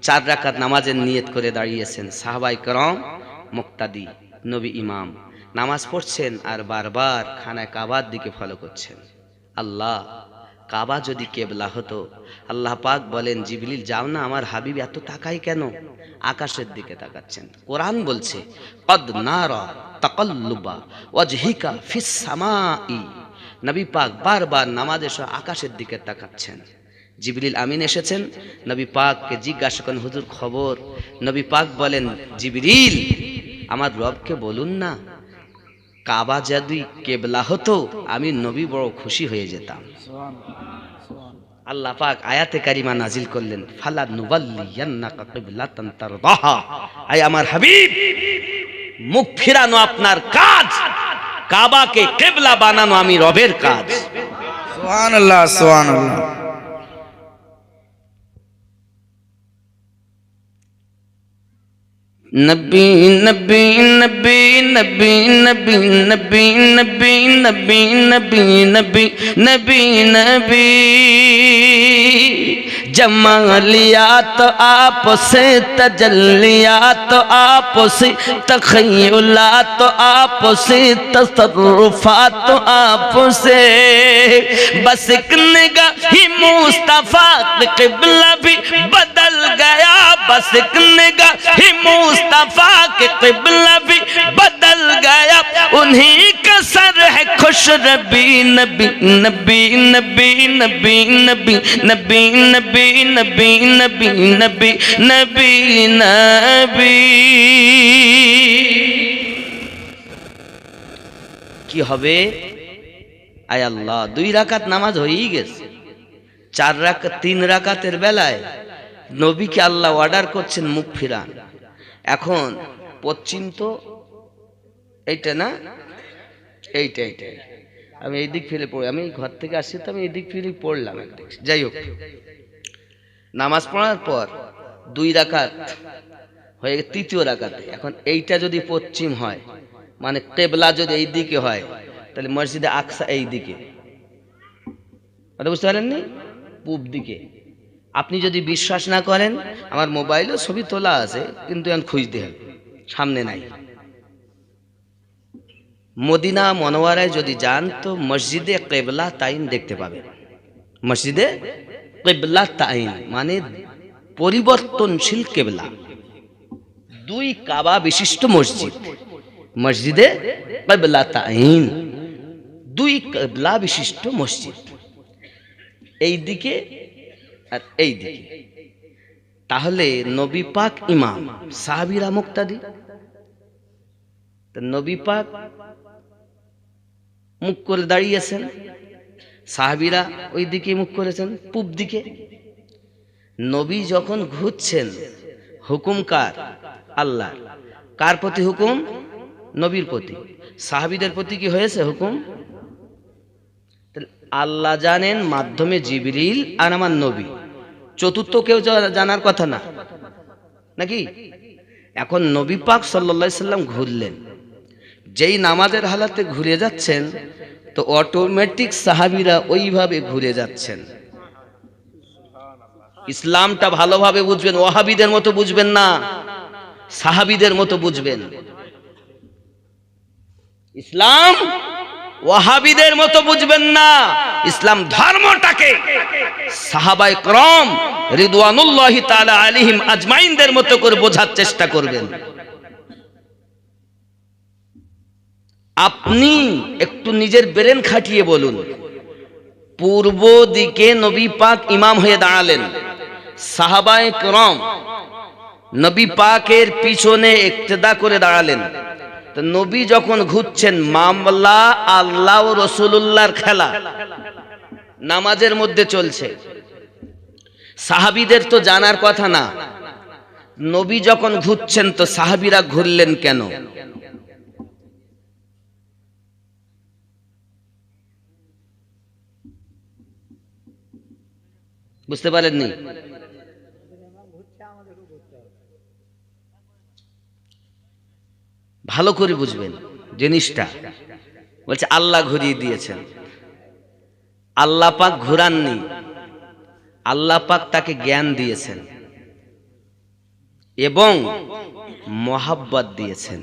4 রাকাত নামাজের নিয়ত করে দাঁড়িয়েছেন, সাহাবায়ে কেরাম মুক্তাদি, নবী ইমাম নামাজ পড়ছেন আর বারবার খানায় কাবার দিকে ফলো করছেন। আল্লাহ, কাবা যদি কেবলা হতো, আল্লাহ পাক বলেন জিবরিল যাও না, আমার হাবিব এত তাকায় কেন? আকাশের দিকে তাকাচ্ছেন। কোরআন বলছে কদ নারা তাকাল্লুবা ওয়াজহিকা ফিস সামাই। নবী পাক বারবার নামাজের সময় আকাশের দিকে তাকাচ্ছেন। জিবরিল আমিন এসেছেন, নবী পাককে জিজ্ঞাসা করেন হুজুর খবর? নবী পাক বলেন জিবরিল আমার রবকে বলুন না, কাবা যদি কেবলা হতো আমি নবী বড় খুশি হয়ে যেতাম। আল্লাহ পাক আয়াতে কারিমা নাজিল করলেন ফালা নুবাল্লিয়ান্নাকা কিবলাতান তারদাহা। আয় আমার হাবিব, মুখ ফিরানো আপনার কাজ, কাবাকে কিবলা বানানো আমি রবের কাজ। সুবহানাল্লাহ সুবহানাল্লাহ। নবী নবী নবী নবী নবী নবী নবী নবী নবী নবী নবী নবী जमालियात आपसे तजल्लियात आपसे तखय्युलात आपसे तसर्रुफात आपसे बस एक निगाही मुस्तफा क़िबला भी बदल गया बस एक निगाही मुस्तफा के क़िबला भी बदल गया उन्हीं का सर है खुश रबी नबी नबी नबी नबी नबी नबी नबी नबी नबी नबी नबी नबी কি হবে? আয় আল্লাহ, 2 রাকাত নামাজ হয়েই গেছে, 4 রাকাত 3 রাকাতের বেলায় নবীকে আল্লাহ অর্ডার করছেন মুখ ফিরান। এখন পশ্চিম তো এইটা না, এইটা আমি এই দিক ফিরে পড়ি, আমি ঘর থেকে আসছি তো আমি এই দিক ফিরে পড়লাম একদিক। যাই হোক, নামাজ পড়ার পর 2 রাকাত হয়ে গেছে, 3য় রাকাতে এখন এইটা যদি পশ্চিম হয় মানে কেবলা যদি এই দিকে হয় তাহলে মসজিদে আকসা এই দিকে, কথা বুঝতে পারেননি? পূব দিকে। আপনি যদি বিশ্বাস না করেন আমার মোবাইলও ছবি তোলা আছে, কিন্তু এখন খুঁজতে হবে, সামনে নাই। মদিনা মনোয়ারায় যদি যান তো মসজিদে কেবলা তাইন দেখতে পাবেন। মসজিদে কেবলা তাইন মানে পরিবর্তনশীল কেবলা, 2 কাবা বিশিষ্ট মসজিদ, মসজিদে কেবলা তাইন 2 কেবলা বিশিষ্ট মসজিদ, এই দিকে আর এই দিকে। তাহলে নবী পাক ইমাম, সাহাবীরা মুক্তাদি। তো নবী পাক মুখ করে দাঁড়িয়েছেন, সাহাবীরা ওই দিকে মুখ করেছেন পূব দিকে। নবী যখন ঘুরছেন হুকুম কার? আল্লাহ। কার প্রতি হুকুম? নবীর প্রতি। সাহাবীদের প্রতি কি হয়েছে হুকুম? আল্লাহ জানেন মাধ্যমে জিবরিল আর আমার নবী, চতুর্থ কেউ জানার কথা না নাকি? এখন নবী পাক সাল্লাল্লাহু আলাইহি সাল্লাম ঘুরলেন, যেই নামাজের হালাতে ঘুরে যাচ্ছেন তো অটোমেটিক সাহাবীরা ওইভাবে ঘুরে যাচ্ছেন। ইসলামটা ভালোভাবে বুঝবেন, ওয়াহাবিদের মতো বুঝবেন না, সাহাবীদের মতো বুঝবেন। ইসলাম ওয়াহাবিদের মতো বুঝবেন না, ইসলাম ধর্মটাকে সাহাবায়ে কেরাম রিদওয়ানুল্লাহি তাআলা আলাইহিম আজমাইনদের মতো করে বোঝার চেষ্টা করবেন। আপনি একটু নিজের ব্রেন খাটিয়ে বলুন, পূর্ব দিকে নবী পাক ইমাম হয়ে দাঁড়ালেন, সাহাবায়ে কেরাম নবী পাকের পিছনে ইক্তেদা করে দাঁড়ালেন। তো নবী যখন ঘুরছেন, মামলা আল্লাহ ও রাসূলুল্লাহর খেলা নামাজের মধ্যে চলছে, সাহাবীদের তো জানার কথা না। নবী যখন ঘুরছেন তো সাহাবীরা ঘুরলেন কেন? বুঝতে পারেননি? ভালো করে বুঝবেন জিনিসটা। বলছে আল্লাহ ঘুরিয়ে দিয়েছেন, আল্লাহ পাক ঘুরাননি, আল্লাহ পাক তাকে জ্ঞান দিয়েছেন এবং মোহাব্বত দিয়েছেন।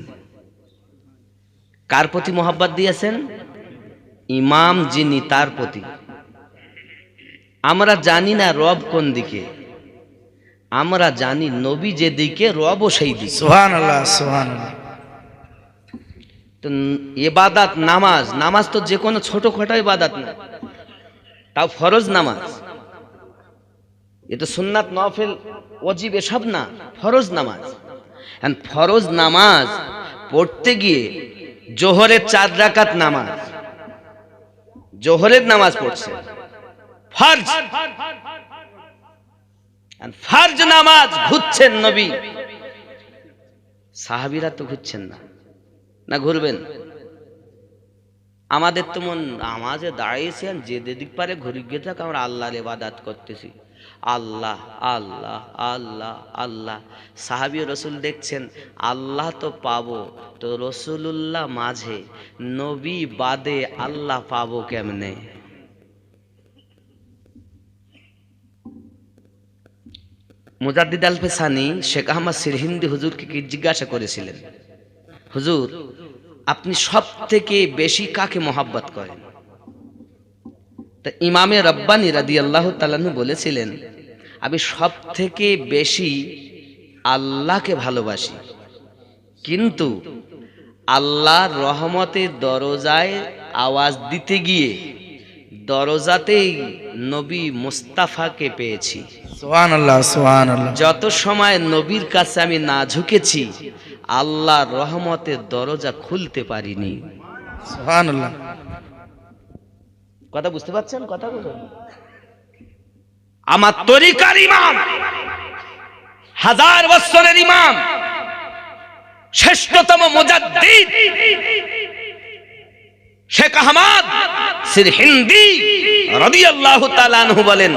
কার প্রতি মোহাব্বত দিয়েছেন? ইমাম যিনি তার প্রতি। আমরা জানি না রব কোন দিকে, আমরা জানি নবী যেদিকে রবও সেই দিকে। সুবহানাল্লাহ সুবহানাল্লাহ। তো ইবাদত নামাজ, নামাজ তো যে কোনো ছোটখাটো ইবাদত না, তাও ফরজ নামাজ। এ তো সুন্নাত নফল ওয়াজিব এসব না, ফরজ নামাজ। ফরজ নামাজ পড়তে গিয়ে জোহরের 4 রাকাত নামাজ, জোহরের নামাজ পড়ছে ফরজ, ফরজ নামাজ ঘুরছেন নবী, সাহাবীরা তো ঘুরছেন না, না ঘুরবেন? আমাদের তো মন নামাজে দাঁড়িয়েছেন, যে দিক পারে ঘুরি গিয়ে থাক, আমরা আল্লাহর ইবাদত করতেছি, আল্লাহ আল্লাহ আল্লাহ আল্লাহ। সাহাবী রসুল দেখছেন আল্লাহ তো পাবো, তো রসুলুল্লাহ মাঝে, নবী বাদে আল্লাহ পাবো কেমনে? মুজাদ্দিদ আল ফেসানি শেখ আহমদ সিরহিন্দি হুজুরকে কি জিজ্ঞাসা করেছিলেন, হুজুর আপনি সব থেকে বেশি কাকে মোহাব্বত করেন? তা ইমামে রব্বানী রাদিয়াল্লাহু তাআলা আনহু বলেছিলেন, আমি সব থেকে বেশি আল্লাহকে ভালোবাসি, কিন্তু আল্লাহর রহমতের দরজায় আওয়াজ দিতে গিয়ে দরজাতেই নবী মুস্তাফাকে পেয়েছি। সুবহানাল্লাহ সুবহানাল্লাহ। যত সময় নবীর কাছে আমি না ঝুঁকেছি, আল্লাহর রহমতের দরজা খুলতে পারিনি। সুবহানাল্লাহ। কথা বুঝতে পারছেন? কথা বলুন। আমার তরিকার ইমাম, 1000 বছরের ইমাম, শ্রেষ্ঠতম মুজাদ্দিদ শেখ আহমদ সিরহিন্দি রাদিয়াল্লাহু তাআলা আনহু বলেন,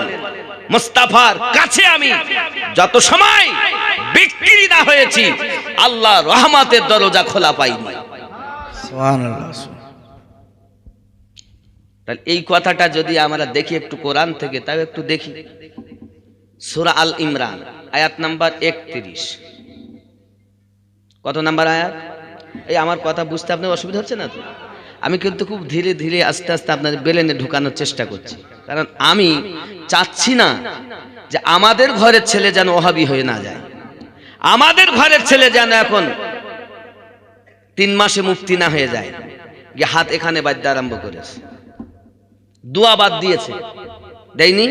মুস্তাফার কাছে আমি যত সময় বিক্রি না হয়েছি, আল্লাহর রহমতের দরজা খোলা পাইনি। সুবহানাল্লাহ। তাহলে এই কথাটা যদি আমরা দেখি একটু কোরআন থেকে, তাও একটু দেখি সূরা আল ইমরান আয়াত নাম্বার 31। কত নাম্বার আয়াত? এই আমার কথা বুঝতে আপনার অসুবিধা হচ্ছে না তো? আমি কিন্তু খুব ধীরে ধীরে আস্তে আস্তে আপনাদের বেলেনে ঢুকানোর চেষ্টা করছি, কারণ আমি চাচ্ছি না যে আমাদের ঘরের ছেলে যেন ওহাবি হয়ে না যায়, আমাদের ঘরের ছেলে যেন এখন 3 মাসে মুফতি না হয়ে যায়, গিয়ে হাত এখানে বাঁধতে আরম্ভ করেছে, দোয়া বাদ দিয়েছে, দেয়নি।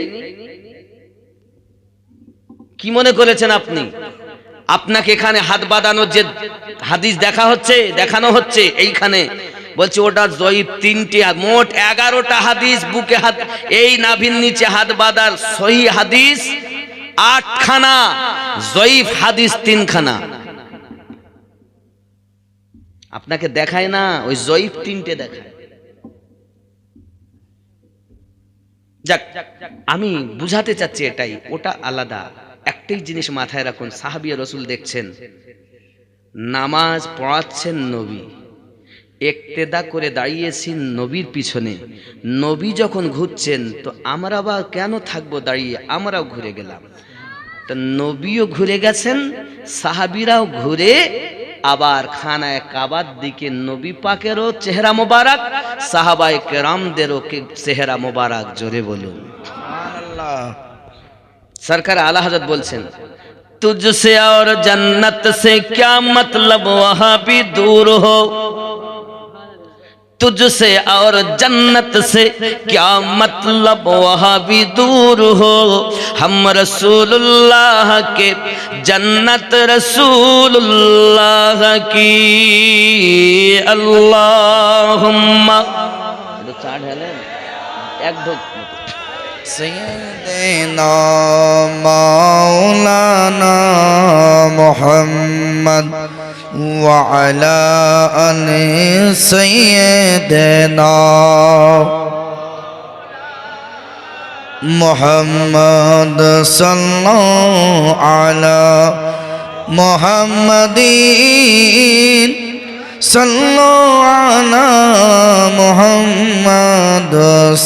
কি মনে করেছেন আপনি? আপনাকে এখানে হাত বাঁধানোর যে হাদিস দেখানো হচ্ছে এইখানে, বলছে ওটা জয়ীফ 3টে, মোট 11টা হাদিস বুকে হাত, এই নাভির নিচে হাত বাঁধার সহি হাদিস 8খানা, জয়ীফ হাদিস 3খানা। আপনাকে দেখায় না, ওই জয়ীফ 3টে দেখায়। যাক, আমি বুঝাতে চাচ্ছি এটাই, ওটা আলাদা। একটাই জিনিস মাথায় রাখুন, সাহাবী রাসূল দেখছেন নামাজ পড়াচ্ছেন নবী, ইক্তেদা করে দাঁড়িয়েছি নবীর পিছনে, নবী যখন ঘুরছেন তো আমরা বা কেন থাকবো দাঁড়িয়ে, আমরাও ঘুরে গেলাম। তো নবীও ঘুরে গেছেন, সাহাবীরাও ঘুরে আবার খানায়ে কাবার দিকে, নবী পাকেরও চেহারা মোবারক, সাহাবায়ে কেরামদেরও চেহারা মোবারক। জোরে বলুন সুবহানাল্লাহ। সরকার আলা হযরত বলছেন, तुझसे और जन्नत से क्या मतलब वहां भी दूर हो, तुझसे और जन्नत से क्या मतलब वहां भी दूर हो, हम रसूलुल्लाह के जन्नत रसूलुल्लाह की अल्लाहुम्मा। चार ढालें एक ढोक सय्यदना मौलाना मुहम्मद व अला आले सय्यदना मुहम्मद सल्लल्लाहु अला मुहम्मदीन सल्लल्लाहु अला मुहम्मद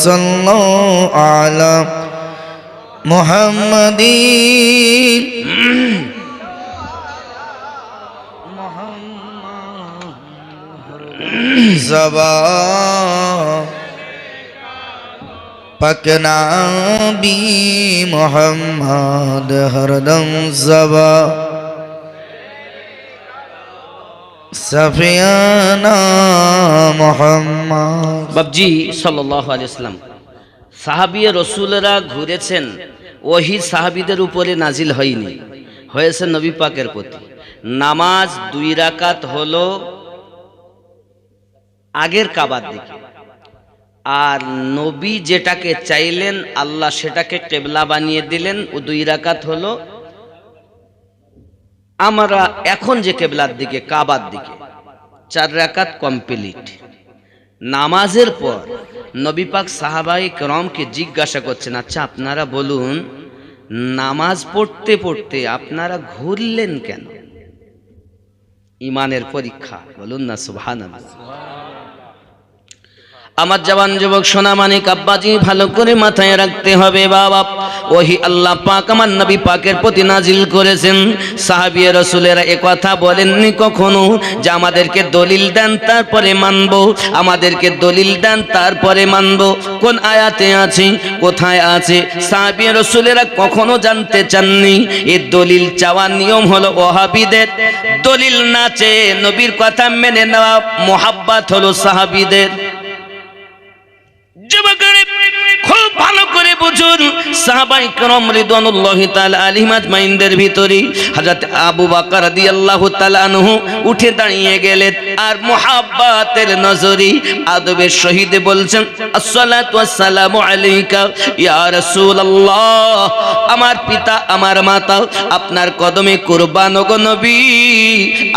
सल्लल्लाहु अला মুহাম্মাদিন জবা পাক নাবি মুহাম্মদ হরদম জবা সফিয়ানা মুহাম্মদ। বাবজি সাল্লাল্লাহু আলাইহি ওয়াসাল্লাম সাহাবিয়ে রসুলরা ঘুরেছেন, ওহি সাহাবীদের উপরে নাজিল হয়নি, হয়েছে নবী পাকের প্রতি। নামাজ 2 রাকাত হলো আগের কাবার দিকে, আর নবী যেটাকে চাইলেন আল্লাহ সেটাকে কিবলা বানিয়ে দিলেন। ও 2 রাকাত হলো আমরা এখন যে কিবলার দিকে, কাবার দিকে। 4 রাকাত কমপ্লিট। নামাজের পর নবী পাক সাহাবায়ে কেরামকে জিজ্ঞাসা করছেন, আচ্ছা আপনারা বলুন, নামাজ পড়তে পড়তে আপনারা ঘুরলেন কেন? ইমানের পরীক্ষা, বলুন না সুবহানাল্লাহ। আমার জওয়ান যুবক সোনা মানিক আব্বাজি, ভালো করে মাথায় রাখতে হবে বাবা, ওহি আল্লাহ পাক আমার নবী পাকের প্রতি নাজিল করেছেন। সাহাবী রাসূলেরা একথা বলেননি কখনো যে আমাদেরকে দলিল দেন তারপরে মানবো, আমাদেরকে দলিল দেন তারপরে মানবো। কোন আয়াতে আছে, কোথায় আছে? সাহাবী রাসূলেরা কখনো জানতে চাননি। এই দলিল চাওয়ার নিয়ম হলো ওয়াহাবীদের। দলিল না চেয়ে নবীর কথা মেনে নেওয়া মুহাব্বত হলো সাহাবীদের। খুব ভালো করে বুঝুন, সাহাবায়ে কেরাম রিদওয়ানুল্লাহি তাআলা আলাইহিম আজমাইনদের ভিতরে হযরত আবু বকর রাদিয়াল্লাহু তাআলা আনহু উঠে দাঁড়িয়ে গেলেন, আর মুহাব্বতের নজরে আদবের সহিত বলছেন, আসসালাতু ওয়াসসালামু আলাইকা ইয়া রাসূলুল্লাহ। আমার পিতা, আমার মাতা আপনার কদমে কুরবান গো নবী।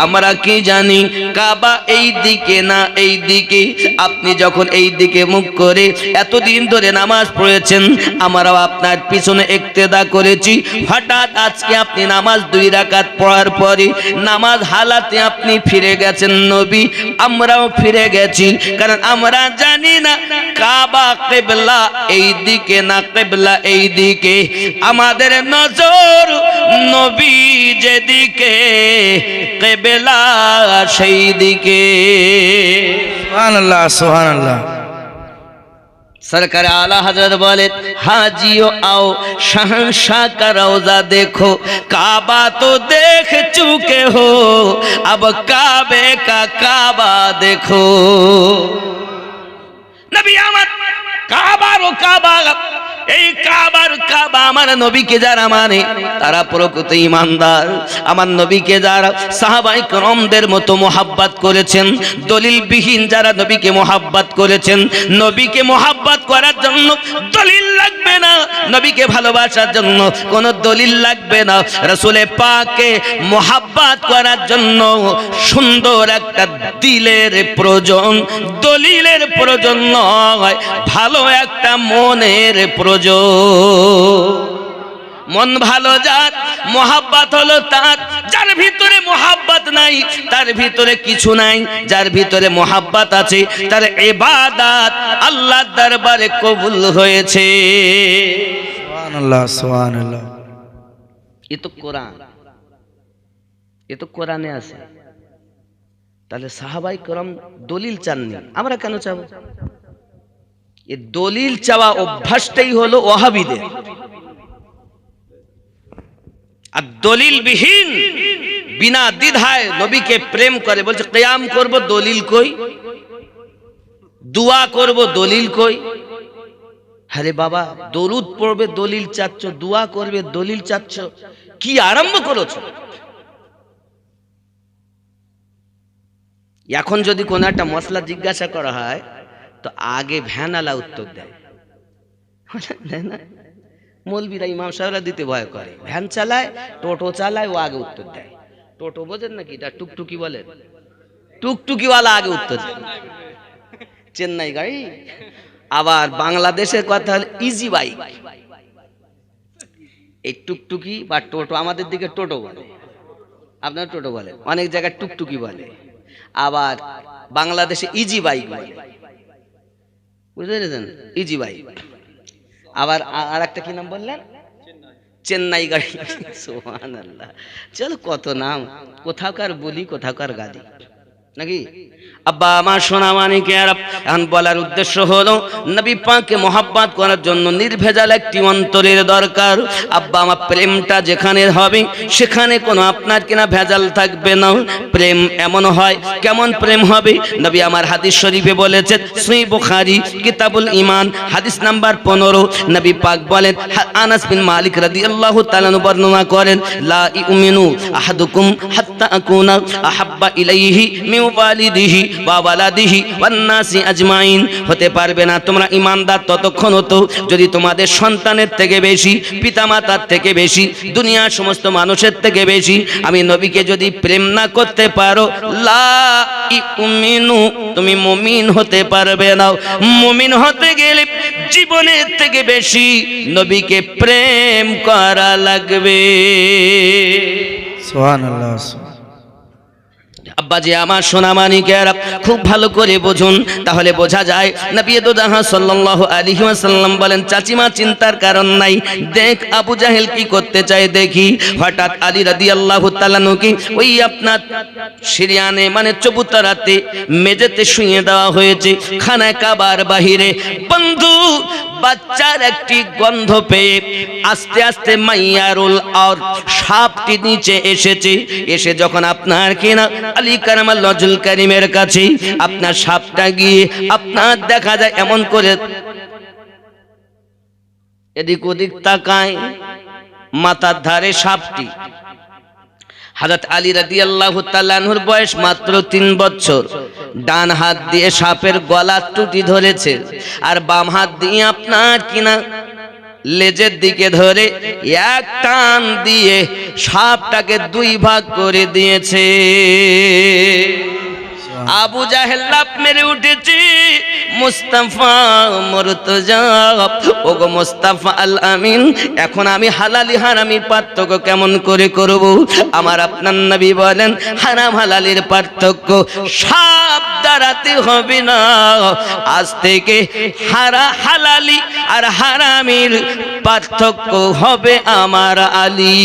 আমরা কি জানি কাবা এই দিকে না এই দিকে, আপনি যখন এই দিকে মুখ করে এতদিন ধরে নামাজ পড়েছেন, আমরাও আপনার পিছনে ইক্তেদা করেছি। হঠাৎ আজকে আপনি নামাজ 2 রাকাত পড়ার পরে নামাজ হালাতে আপনি ফিরে গেছেন নবী, আমরাও ফিরে গেছি। কারণ আমরা জানি না কাবা কিবলা এই দিকে না কিবলা এই দিকে। আমাদের নজর নবী যেদিকে, কিবলা সেই দিকে। সুবহানাল্লাহ সুবহানাল্লাহ। सरकार आला हजरत बोले, हाजियो आओ शहंशाह का रोजा देखो, काबा तो देख चुके हो, अब काबे का काबा देखो। नबी आमद काबा रो काबा, এই কাবার কাবা আমার নবীকে যারা মানে তারা প্রকৃত ঈমানদার। আমার নবীকে যারা সাহাবায়ে কেরামদের মতো মোহাব্বত করেছেন, দলিলবিহীন যারা নবীকে মোহাব্বত করেছেন, নবীকে মোহাব্বত করার জন্য দলিল লাগবে না, নবীকে ভালোবাসার জন্য কোনো দলিল লাগবে না। রাসূলে পাককে মোহাব্বত করার জন্য সুন্দর একটা দিলের প্রয়োজন, দলিলের প্রয়োজন নয়, ভালো একটা মনের প্রয়োজন। মন ভালো যার, মোহাব্বত হলো তার। যার ভিতরে মোহাব্বত নাই তার ভিতরে কিছু নাই, যার ভিতরে মোহাব্বত আছে তার ইবাদত আল্লাহর দরবারে কবুল হয়েছে। সুবহানাল্লাহ সুবহানাল্লাহ। এ তো কোরআন, এ তো কোরআনে আছে। তাহলে সাহাবায়ে কেরাম দলিল চাননি, আমরা কেন চাবো? এই দলিল চাওয়া অভ্যাসটাই হলো ওয়াহাবীদের। আর দলিল বিহীন বিনা দ্বিধায় নবীকে প্রেম করে, বলছে কিয়াম করব দলিল কই, দুয়া করব দলিল কই। আরে বাবা, দরুদ পড়বে দলিল চাচ্ছ, দুয়া করবে দলিল চাচ্ছ, কি আরম্ভ করেছো? এখন যদি কোন একটা মশলা জিজ্ঞাসা করা হয় তো আগে ভ্যানালা উত্তর দেয় না, মৌলবীরা ইমাম সাহেবরা দিতে ভয় করে। ভ্যান চালায়, টোটো চালায়, ও আগে উত্তর দেয়। টোটো বোঝেন নাকি? এটা টুকটুকি বলেন, টুকটুকিওয়ালা আগে উত্তর দেয়, চেন্নাই গাড়ি। আবার বাংলাদেশের কথা হলো ইজি বাইক। এই টুকটুকি বা টোটো, আমাদের দিকে টোটো বলে, আপনার টোটো বলে, অনেক জায়গায় টুকটুকি বলে। আবার বাংলাদেশে ইজি বাইক বলে, বুঝতে পেরেছেন? Easy bike. আবার আর একটা কি নাম বললেন? চেন্নাই গাড়ি, সুবহানাল্লাহ। চলো কত নাম, কোথাকার বলি কোথাকার গালি নাকি। আব্বা আমার সোনা মানিকের, এখন বলার উদ্দেশ্য হলো নবী পাককে মহব্বত করার জন্য নির্ভেজাল একটি অন্তরের দরকার। আব্বা আমার প্রেমটা যেখানে হবে সেখানে কোনো আপনার কিনা ভেজাল থাকবে না। প্রেম এমন হয়, কেমন প্রেম হবে? নবী আমার হাদিস শরীফে বলেছেন, সহিহ বুখারী কিতাবুল ঈমান হাদিস নাম্বার 15, নবী পাক বলেন, আনাস বিন মালিক রাদিয়াল্লাহু তাআলা বর্ণনা করেন, লা ইউমিনু আহাদুকুম হাত্তা আকুনা আহাব্বা ইলাইহি মিন ওয়ালিদিহি ওয়া ওয়ালাদিহি ওয়ান নাসি আজমাইন। হতে পারবে না তোমরা ঈমানদার ততক্ষণ হতো যদি তোমাদের সন্তানের থেকে বেশি, পিতামাতার থেকে বেশি, দুনিয়ার সমস্ত মানুষের থেকে বেশি আমি নবীকে যদি প্রেম না করতে পারো, লা ইউমিনু, তুমি মুমিন হতে পারবে না। মুমিন হতে গেলে জীবনের থেকে বেশি নবীকে প্রেম করা লাগবে। সুবহানাল্লাহ। আব্বাজি আমার সোনা মানিকেরা, খুব ভালো করে বুঝুন, তাহলে বোঝা যায় নবী দোজাহা সাল্লাল্লাহু আলাইহি ওয়াসাল্লাম বলেন, চাচিমা চিন্তার কারণ নাই। দেখ আবু জাহেল কি করতে চায় দেখি। হঠাৎ আলী রাদিয়াল্লাহু তাআলা নুকে ওই আপনার সিরিয়ানে মানে চবুতরাতে মেঝেতে শুইয়ে দেওয়া হয়েছে খানায় কাবার বাহিরে। বন্ধু বাচ্চার একটি গন্ধ পেয়ে আস্তে আস্তে মাইয়ারুল আর সাপটি নিচে এসেছে। এসে যখন আপনার কিনা আলী কারামাল্লাহু ওয়াজহুল কারীমের কাছে আপনার সাপটা গিয়ে আপনার দেখা যায় এমন করে এদিক ওদিক তাকায়, মাথার ধারে সাপটি। হযরত আলী রাদিয়াল্লাহু তাআলা আনহুর বয়স মাত্র 3 বছর। ডান হাত দিয়ে সাপের গলার টুটি ধরেছে আর বাম হাত দিয়ে আপনার কিনা লেজের দিকে ধরে এক টান দিয়ে সাপটাকে 2 ভাগ করে দিয়েছে। আবু জাহেল লাফ মেরে উঠেছে, মুস্তাফা মুর্তজা, ওগো মুস্তাফা আল আমিন, এখন আমি হালালি হারামির পার্থক্য কেমন করে করব? আমার আপনার নবী বলেন, হারাম হালালের পার্থক্য সাপ দ্বারাতে হবে না, আজ থেকে হালালি আর হারামির পার্থক্য হবে আমার আলী।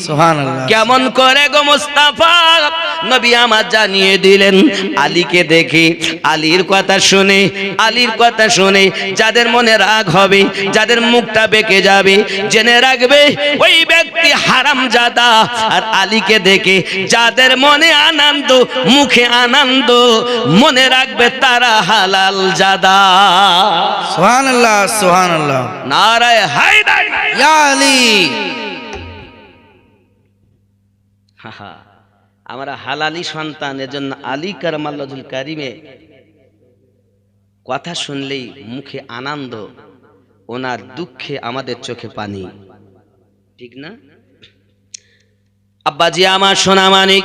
সুবহানাল্লাহ। কেমন করে গো মুস্তাফা? নবী আমার জানিয়ে দিলেন। আলীকে দেখে, আলীর কথা শুনে, আলীর কথা শুনে যাদের মনে রাগ হবে, যাদের মুখটা বেঁকে যাবে, জেনে রাখবে ওই ব্যক্তি হারামজাদা। আর আলীকে দেখে যাদের মনে আনন্দ, মুখে আনন্দ, মনে রাখবে তারা হালাল জাদা। সুবহানাল্লাহ সুবহানাল্লাহ। নারায়ে হায়দার, ইয়া আলী। আমরা হালালি সন্তান, এজন্য আলী কারামাল্লাহু ওয়াজহুল কারীমে কথা শুনলেই মুখে আনন্দ, ওনার দুঃখে আমাদের চোখে পানি, ঠিক না? আব্বাজি আমার সোনা মানিক,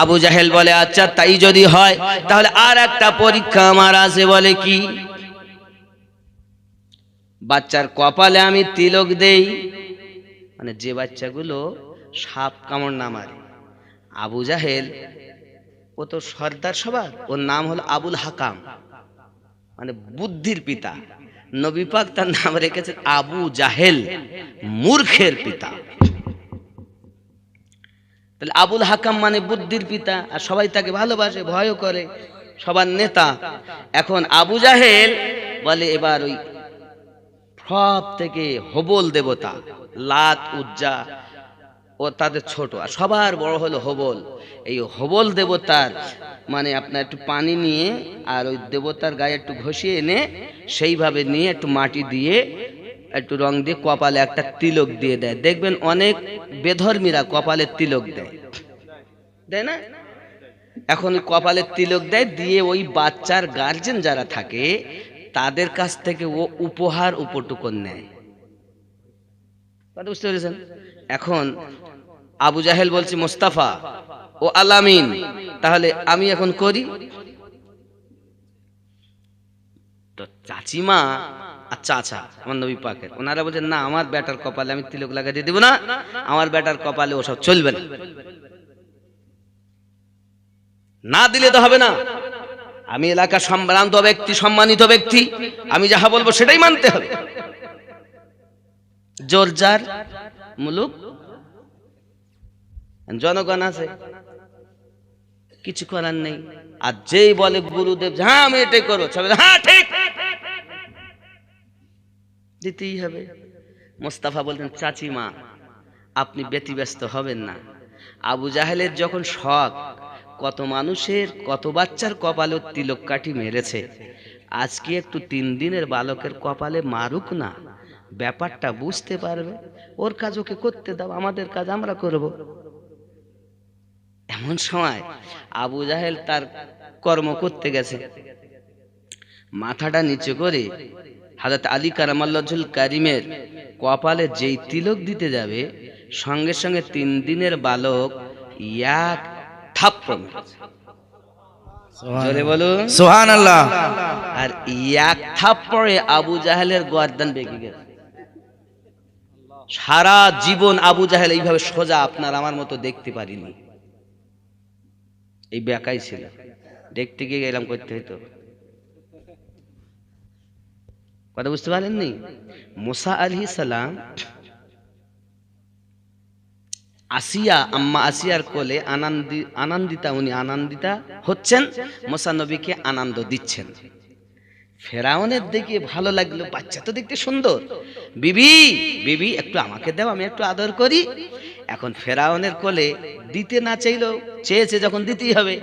আবু জাহেল বলে, আচ্ছা তাই যদি হয় তাহলে আর একটা পরীক্ষা আমার আছে। বলে কি? বাচ্চার কপালে আমি তিলক দেই, মানে যে বাচ্চাগুলো সাপ কামড় না মারে। আবু জাহেল ও তো সর্দার সবার, ওর নাম হলো আবুল হাকাম, মানে বুদ্ধির পিতা। নবী পাক তার নাম রেখেছেন আবু জাহেল, মূর্খের পিতা। তাহলে আবুল হাকাম মানে বুদ্ধির পিতা, আর সবাই তাকে ভালোবাসে, ভয়ও করে, সবার নেতা। এখন আবু জাহেল বলে, এবার ওই সব থেকে হবল দেবতা লাত, উজ্জা, ও তাদের ছোট, আর সবার বড় হলো হবল। এই হবল দেবতার মানে আপনার একটু পানি নিয়ে আর ওই দেবতার গায়ে একটু ঘষিয়ে এনে সেইভাবে নিয়ে একটু মাটি দিয়ে একটু রং দিয়ে কপালে একটা তিলক দিয়ে দেয়। দেখবেন অনেক বেধর্মীরা কপালে তিলক দেয়, দেয় না? এখন ওই কপালে তিলক দেয়, দিয়ে ওই বাচ্চার গার্জেন যারা থাকে তাদের কাছ থেকে ও উপহার উপটুকন নেয়। বুঝতে পেরেছেন? এখন আবু জাহেল বলছে, মুস্তাফা ও আলামিন, তাহলে আমি এখন করি। তো চাচিমা আর চাচা আমার নবী পাকের, ওনারা বলছেন, না আমার বেটার কপালে আমি তিলক লাগাই দিয়ে দিব না, আমার বেটার কপালে ওসব চলবে না, না দিলে তো হবে না। আমি এলাকার সম্ভ্রান্ত ব্যক্তি, সম্মানিত ব্যক্তি, আমি যাহা বলবো সেটাই মানতে হবে। জোরজার মুলুক, জনগণ আছে, কিছু করার নেই। আর যেই বলে গুরুদেব হ্যাঁ আমি এটাই করবো, সবাই হ্যাঁ ঠিক, দিতেই হবে। মোস্তাফা বলতেন চাচিমা আপনি ব্যতিব্যস্ত হবেন না। আবু জাহেলের যখন শখ, কত মানুষের কত বাচ্চার কপালে তিলক কাঠি মেরেছে, আজকে একটু 3 দিনের বালকের কপালে মারুক না, ব্যাপারটা বুঝতে পারবে। ওর কাজ ওকে করতে দাও, আমাদের কাজ আমরা করব। এমন সময় আবু জাহেল তার কর্ম করতে গেছে, মাথাটা নিচু করে হযরত আলী কারামাল্লাহুল কারিমের কপালে যেই তিলক দিতে যাবে, সঙ্গে সঙ্গে 3 দিনের বালক এক থাপ্পড় মেরেছে। জোরে বলুন সুবহানাল্লাহ। আর এক থাপ্পড়ে আবু জাহেলের গর্দান বেঁকে গেছে। সারা জীবন আবু জাহেল এইভাবে সোজা আপনার আমার মতো দেখতে পারিনি, এই বেকাই ছিল। দেখতে গিয়ে গেলাম করতে হইতো, কথা বুঝতে পারেননি? মুসা আলাইহিস সালাম আসিয়া, আম্মা আসিয়ার কোলে আনন্দিতা, উনি আনন্দিতা হচ্ছেন, মুসা নবীকে আনন্দ দিচ্ছেন। ফেরাউনের দিকে ভালো লাগলো, বাচ্চা তো দেখতে সুন্দর, বিবি বিবি একটু আমাকে দাও, আমি একটু আদর করি। এখন ফেরাউনের কোলে দিতে না চাইলেও চেয়েছে যখন দিতেই হবে।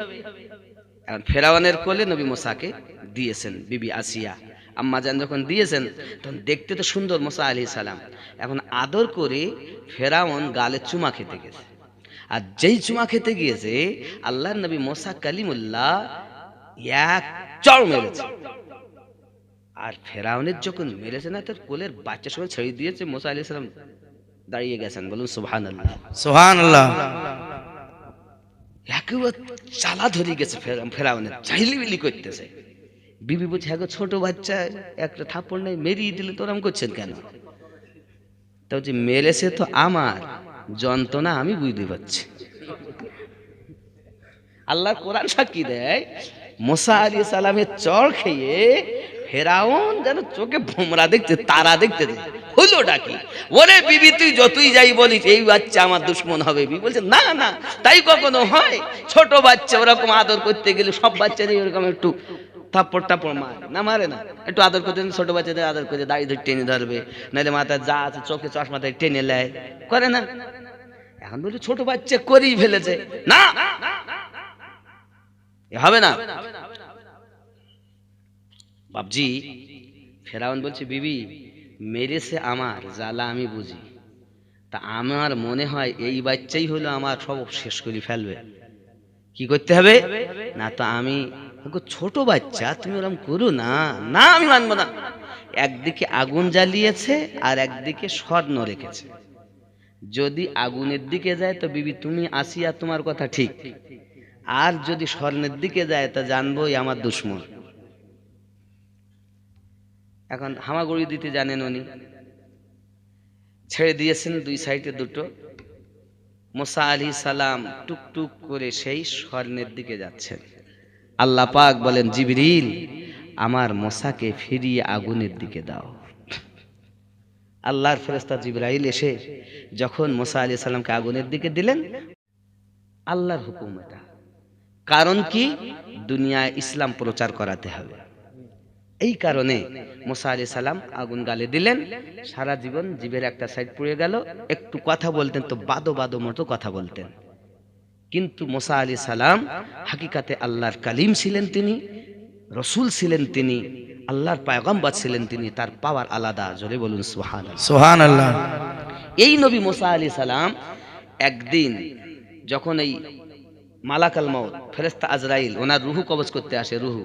এখন ফেরাউনের কোলে নবী মুসাকে দিয়েছেন বিবি আসিয়া, আম্মা জান যখন দিয়েছেন, তখন দেখতে তো সুন্দর মুসা আলাইহিস সালাম। এখন আদর করে ফেরাউন গালে চুমা খেতে গেছে, আর যেই চুমা খেতে গিয়েছে আল্লাহর নবী মুসা কালিমুল্লাহ এক চড় মেরেছে। আর ফেরাউনের যখন মেরেছে না, তার কোলের বাচ্চা সবাই ছেড়ে দিয়েছে, মুসা আলাইহিস সালাম দাঁড়িয়ে গেছেন, বলুন সুবহানাল্লাহ সুবহানাল্লাহ। একেবারে চালা ধরে গেছে ফেরাউনের, চাইলিবিলি করতেছে। বিবি বলছে হ্যাঁ ছোট বাচ্চা, একটা থাপ্পড় নেই, মেরিয়ে দিলে তোরাম করছেন কেন? তা বলছে মেরেছে তো আমার, যন্ত্রণা আমি বুঝতে পারছি। আল্লাহর কোরআন সাক্ষী দেয়, মুসা আলাইহিস সালামের চড় খেয়ে ফেরাউন যেন চোখে ভোমরা দেখতে, তারা দেখতে হলো ডাকি, ওরে বিবি তুই যতই যাই বলিস এই বাচ্চা আমার দুশ্মন হবে। বিবি বলছে না না তাই কখনো হয়, ছোট বাচ্চা ওরকম আদর করতে গেলে সব বাচ্চারই ওরকম একটু থাপ্পড় টাপ্পড় মারে না, মারে না, একটু আদর করতে, ছোট বাচ্চাদের আদর করে দাড়ি ধরে টেনে ধরবে, নাহলে মাথায় যা আছে চোখে চশমাতে টেনে নেয়, করে না? এখন বলি ছোট বাচ্চা করেই ফেলেছে, না হবে না বাপজি। ফেরাউন বলছে বিবি মেরেছে আমার, জ্বালা আমি বুঝি, তা আমার মনে হয় এই বাচ্চাই হলো আমার সব শেষ করে ফেলবে, কি করতে হবে? না তো আমি ছোট বাচ্চা, তুমি ওরকম করো না, না আমি মানবো না। একদিকে আগুন জ্বালিয়েছে আর একদিকে স্বর্ণ রেখেছে, যদি আগুনের দিকে যায় তো বিবি তুমি আসিয়া তোমার কথা ঠিক, আর যদি স্বর্ণের দিকে যায় তা জানবোই আমার দুশ্মন। এখন হামাগুড়ি দিতে জানেন উনি, ছেড়ে দিয়েছেন দুই সাইডে দুটো, মুসা আলাইহিস সালাম টুকটুক করে সেই স্বর্ণের দিকে যাচ্ছেন। আল্লাহ পাক বলেন জিবরিল আমার মুসাকে ফিরিয়ে আগুনের দিকে দাও। আল্লাহর ফেরেশতা জিবরাইল এসে যখন মুসা আলাইহিস সালামকে আগুনের দিকে দিলেন, আল্লাহর হুকুম এটা, কারণ কি দুনিয়ায় ইসলাম প্রচার করাতে হবে, এই কারণে মুসা আলাইহিস সালাম আগুন গালে দিলেন। সারা জীবন জিভের একটা সাইড পুড়ে গেল, একটু কথা বলতেন তো বাদো বাদো মতো কথা বলতেন, কিন্তু মুসা আলাইহিস সালাম হাকিকাতে আল্লাহর কালিম ছিলেন, তিনি রসুল ছিলেন, তিনি আল্লাহর পয়গম্বর ছিলেন, তিনি তার পাওয়ার আলাদা। জোরে বলুন সুবহানাল্লাহ সুবহানাল্লাহ। এই নবী মুসা আলাইহিস সালাম একদিন যখন এই মালাকাল মউত ফেরেশতা আজরাইল ওনার রুহু কবজ করতে আসে, রুহু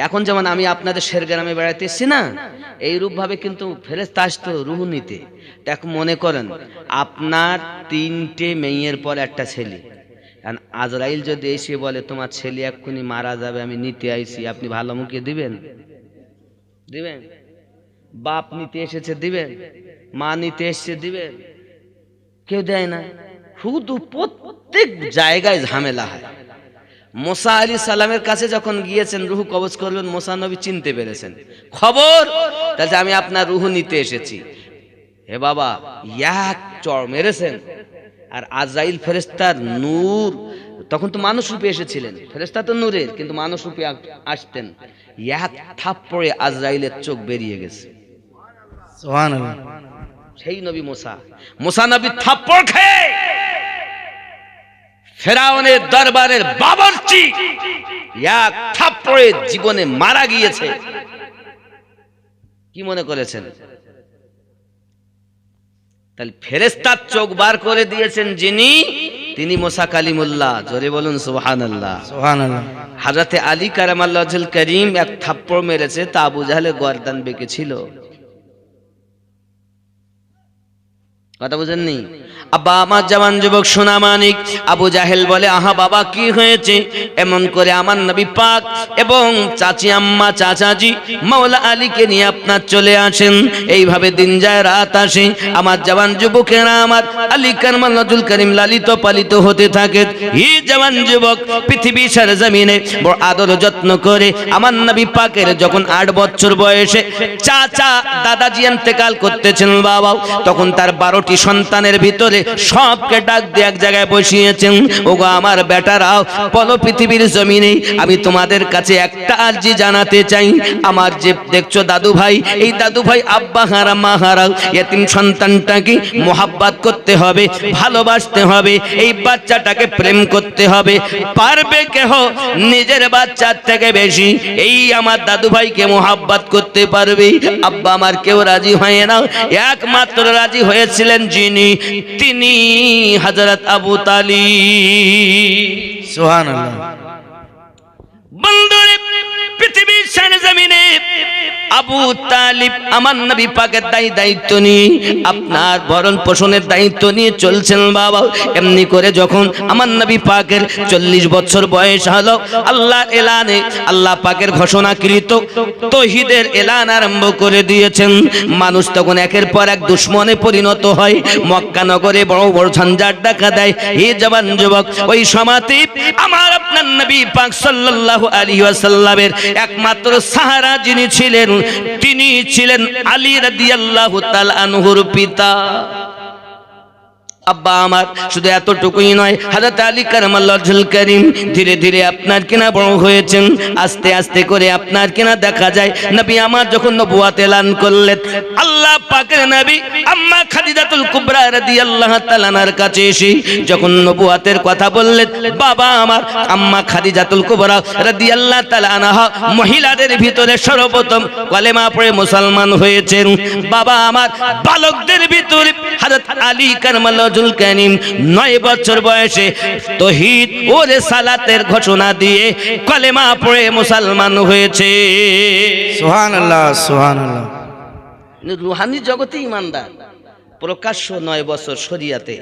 এখন যেমন আমি আপনাদের শেরগ্রামে বেড়াতে এসেছি না, এই রূপ ভাবে কিন্তু ফেরেশতা আসতো রুহু নিতে। দেখ মনে করেন আপনার 3টে মেয়ের পর একটা ছেলে, আজরাইল যদি এসে বলে তোমার ছেলে এক্ষুনি মারা যাবে, আমি নিতে আইছি, আপনি ভালো মুখে দিবেন? দিবেন? বাপ নিতে এসেছে দিবেন? মা নিতে এসেছে দিবেন? কেউ দেয় না। শুধু প্রত্যেক জায়গায় ঝামেলা হয়। মুসা আলাইহিস সালামের কাছে যখন গিয়েছেন রুহু কবজ করবেন, মুসা নবী চিনতে পেরেছেন, খবর তাহলে আমি আপনার রুহু নিতে এসেছি। হে বাবা, এক চড় মেরেছেন। আর আজরাইল ফেরেশতার নূর, তখন তো মানুষ রূপে এসেছিলেন, ফেরেশতা তো নূরের, কিন্তু মানুষ রূপে আসতেন। এক থাপ্পড়ে আজরাইলের চোখ বেরিয়ে গেছে। সুবহানাল্লাহ। সেই নবী মুসা নবী থাপ্পড় খেয়ে ফেরাউনের দরবারের বাবরচি এক থাপ্পড়ে জীবনে মারা গিয়েছে। কি মনে করেছেন? তাহলে ফেরেশতার চোখ বার করে দিয়েছেন যিনি, তিনি মুসা কালিমুল্লাহ। জোরে বলুন সুবহানাল্লাহ। সুবহানাল্লাহ। হযরতে আলী কারামাল্লাহুল করিম এক থাপ্পড় মেরেছে, তা আবু জাহেলের গর্দান বেঁকেছিল। কথা বুঝেননি? আব্বা আমার জওয়ান যুবক সোনা মানিক, আবু জাহেল বলে, আহা বাবা কি হয়েছে? এমন করে আমার নবী পাক এবং চাচি আম্মা চাচাজি মাওলা আলীকে নিয়ে আপনার চলে আসেন। এইভাবে দিন যায় রাত আসে, আমার জওয়ান যুবকেরা আমার আলী কারামাল্লাহুল করিম লালিত পালিত হতে থাকে। এই জওয়ান যুবক পৃথিবী সরজমিনে বড় আদর যত্ন করে আমার নবী পাকের যখন 8 বছর বয়সে চাচা দাদাজি ইন্তেকাল করতেছেন বাবা, তখন তার 12টি সন্তানের ভিতরে সবকে ডাক দিয়ে এক জায়গায় বসিয়েছেন। ওগো আমার বেটারাও, বলো পৃথিবীর জমিনে আমি তোমাদের কাছে একটা আরজি জানাতে চাই। আমার যে দেখছো দাদু ভাই, এই দাদু ভাই আব্বা হারা মা হারা এতিম সন্তানটাকে মোহাব্বত করতে হবে, ভালোবাসতে হবে, এই বাচ্চাটাকে প্রেম করতে হবে। পারবে কেহ নিজের বাচ্চার থেকে বেশি এই আমার দাদু ভাইকে মোহাব্বত করতে পারবে? আব্বা আমার কেউ রাজি হয় না, একমাত্র রাজি হয়েছিলেন যিনি, তিনি হযরত আবু তালিব। সুবহানাল্লাহ। বন্ধুরে, পৃথিবীর সরজমিনে আবু তালিব আমার নবী পাকের দায়িত্ব নিয়ে, আপনার ভরণ পোষণের দায়িত্ব নিয়ে চলছেন বাবা। এমনি করে যখন আমার নবী পাকের 40 বছর বয়স হলো, আল্লাহ এলানে, আল্লাহ পাকের ঘোষণাকৃত তাওহীদের এলান আরম্ভ করে দিয়েছেন। মানুষ তখন একের পর এক দুশমনে পরিণত হয়, মক্কা নগরে বড় বড় ঝঞ্ঝাট দেখা দেয়। এই জওয়ান যুবক, ওই সময়তে আমার আপনার নবী পাক সাল্লাল্লাহু আলাইহি ওয়াসাল্লামের একমাত্র সাহারা যিনি ছিলেন, তিনি ছিলেন আলী রাদিয়াল্লাহু তাআলা আনহুর পিতা। আব্বা আমার শুধু এতটুকুই নয়, হযরত আলী কারামাল্লাহুল করিম ধীরে ধীরে আপনার কিনা বড় হয়েছেন। আস্তে আস্তে করে আপনার কিনা দেখা যায় নবী আমার যখন নবুয়ত এলান করলেন, আল্লাহ পাকের নবী আম্মা খাদিজাতুল কুবরা রাদিয়াল্লাহু তাআলা আনহার কাছে এসে যখন নবুয়তের কথা বললেন, বাবা আমার আম্মা খাদিজাতুল কুবরা রাদিয়াল্লাহু তাআলা আনহা মহিলাদের ভিতরে সর্বপ্রথম কালেমা পড়ে মুসলমান হয়েছেন। বাবা আমার বালকদের ভিতরে হযরত আলী কারামাল্লাহুল করিম 9 বছর বয়সে তাওহীদ ও রিসালাতের ঘোষণা দিয়ে কালেমা পড়ে মুসলমান হয়েছে। সুবহানাল্লাহ। সুবহানাল্লাহ। রুহানি জগতে ঈমানদার, প্রকাশ্য 9 বছর শরিয়াতে।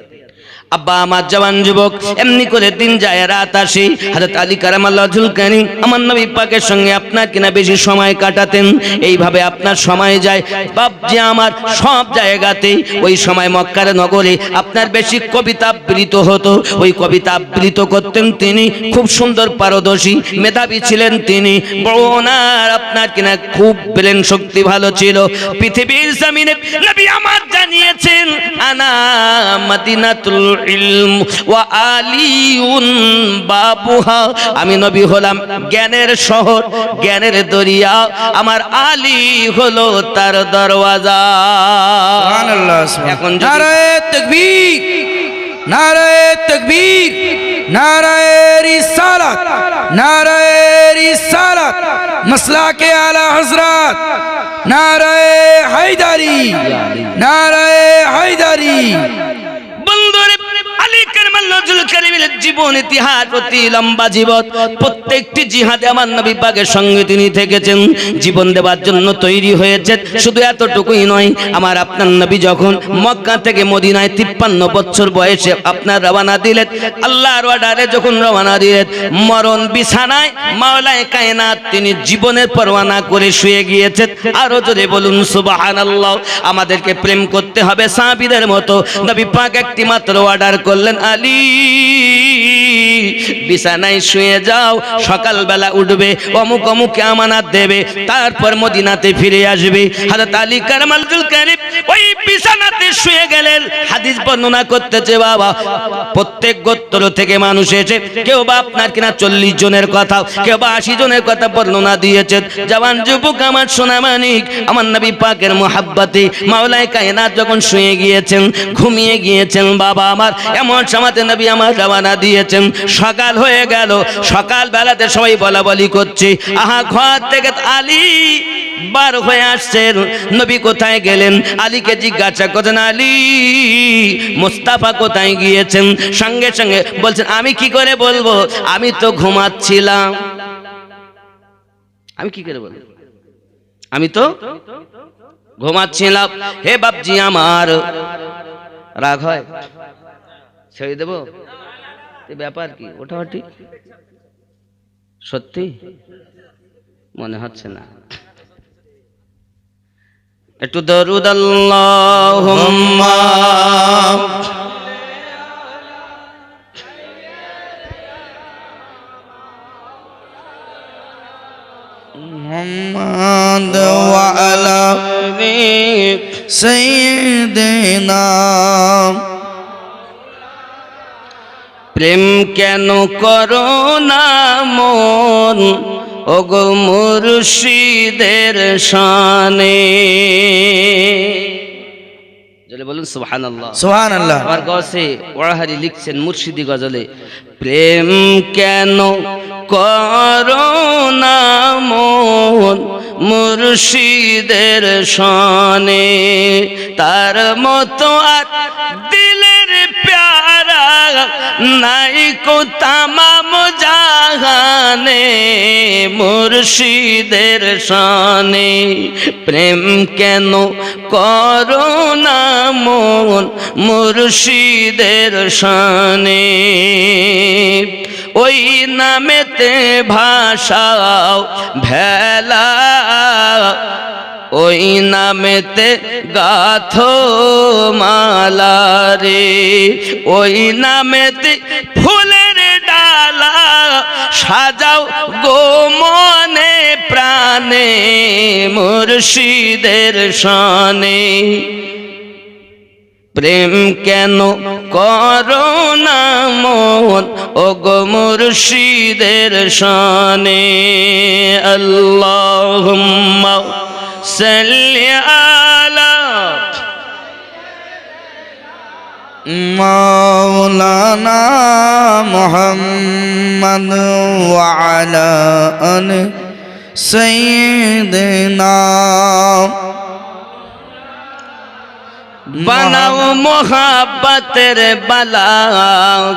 আব্বা আমার জওয়ান যুবক, এমনি করে দিন যায় রাত আসে, হযরত আলী কারামাল্লাহুল করিম আমার নবী পাকের সঙ্গে আপনার কিনা বেশি সময় কাটাতেন। এইভাবে আপনার সময় যায় বাপজি আমার সব জায়গাতে। ওই সময় মক্কার নগরে আপনার বেশি কবিতা আবৃত হতো, ওই কবিতা আবৃত করতেন তিনি। খুব সুন্দর পারদর্শী মেধাবী ছিলেন তিনি, বড় ওনার আপনার কিনা খুব ব্রেন শক্তি ভালো ছিল। পৃথিবীর জমিনে নবী আমার জানিয়েছেন, আনা মদিনাতুল ইলম ওয়া আলিউন বাবুহা, আমি নবী হলাম জ্ঞানের শহর, জ্ঞানের দরিয়া, আমার আলী হলো তার দরওয়াজা। সুবহানাল্লাহ। এখন নারায়ে তাকবীর, নারায়ে তাকবীর, নারায়ে রিসালাত, নারায়ে রিসালাত, মাসলাকে আলা হযরত, নারায়ে হায়দারি, নারায়ে হায়দারি। বন্ধুরে, আলী কারামাল্লাহুল করিমের জীবন ইতিহাস অতি লম্বা জীবন। প্রত্যেকটি জিহাদে আমার নবী পাকের সঙ্গে তিনি থেকেছেন, জীবন দেওয়ার জন্য তৈরি হয়েছেন। শুধু এতটুকুই নয়, আমার আপনার নবী যখন মক্কা থেকে মদিনায় 53 বছর বয়সে আপনার রওনা দিলেন, আল্লাহর অর্ডারে যখন রওনা দিলেন, মরণ বিছানায় মাওলায়ে কায়নাত তিনি জীবনের পরোয়া করে শুয়ে গিয়েছেন। আরো জোরে বলুন সুবহানাল্লাহ। আমাদেরকে প্রেম করতে হবে সাহাবীদের মতো। নবী পাক একটি মাত্র অর্ডার করলেন, আলী আলী বিছানায় শুয়ে যাও, সকালবেলা উঠবে, অমুক অমুককে আমানত দেবে, তারপর মদিনাতে ফিরে আসবে। হযরত আলী কারামাতুল কারিম ওই বিছানাতে শুয়ে গেলেন। হাদিস বর্ণনা করতেছে বাবা, প্রত্যেক গোত্র থেকে মানুষ এসে, কেউ বা আপনার কিনা 40 জনের কথা, কেউ বা 80 জনের কথা বর্ণনা দিয়েছেন। জওয়ান যুবক আমার সোনা মানিক, আমার নবী পাকের মুহাব্বতে মাওলায়ে কায়নাত যখন শুয়ে গিয়েছেন, ঘুমিয়ে গিয়েছেন বাবা আমার, এমন সময়তে নবী আমার রওনা দিয়েছেন। সকাল হয়ে গেল, সকাল বেলাতে সবাই বলা বলি করছে, আহা ঘর থেকে আলী বার হয়ে আসছেন। নবী কোথায় গেলেন? আলীকে জিজ্ঞাসা করছেন, আলী মুস্তাফা কোথায় গিয়েছেন? সঙ্গে সঙ্গে বলছেন, আমি কি করে বলবো, আমি তো ঘুমাচ্ছিলাম। আমি কি করে বলবো, আমি তো ঘুমাচ্ছিলাম। হে বাপজি আমার, রাগ হয়? ছেড়ে দেবো? ব্যাপার কি ওঠাওঠি? সত্যি মনে হচ্ছে না। একটু দরুদ আল্লাহুম্মা মুহাম্মদ ওয়া আলা সাইয়্যিদিনা। প্রেম কেন করো না মন, ওগো মুর্শিদের শানে। জলে বলুন সুবহানাল্লাহ। সুবহানাল্লাহ। আমার গসে ওয়াহারি লিখছেন মুর্শিদি গজলে, প্রেম কেন করো না মন, মুর্শিদের শানে, তার মতো আর দিলের প্যারা নাই কো তামাম জাহানে, মুর্শিদের শানে। প্রেম কেন করো না মন, মুর্শিদের শানে, ওই নামেতে ভাষাও ভেলা, ওই নামেতে গাথো মালা রে, ওই নামেতে ফুলের ডালা সাজাও গো মনে প্রাণে, মুর্শিদের শানে। প্রেম কেন করো না মন, ওগো মুর্শিদের শানে। আল্লাহুম্মা সাল্লি আলা মাওলানা মুহাম্মদ ওয়া আলা আলি সাইয়্যিদিনা। বানাও মোহাব্বতের বালা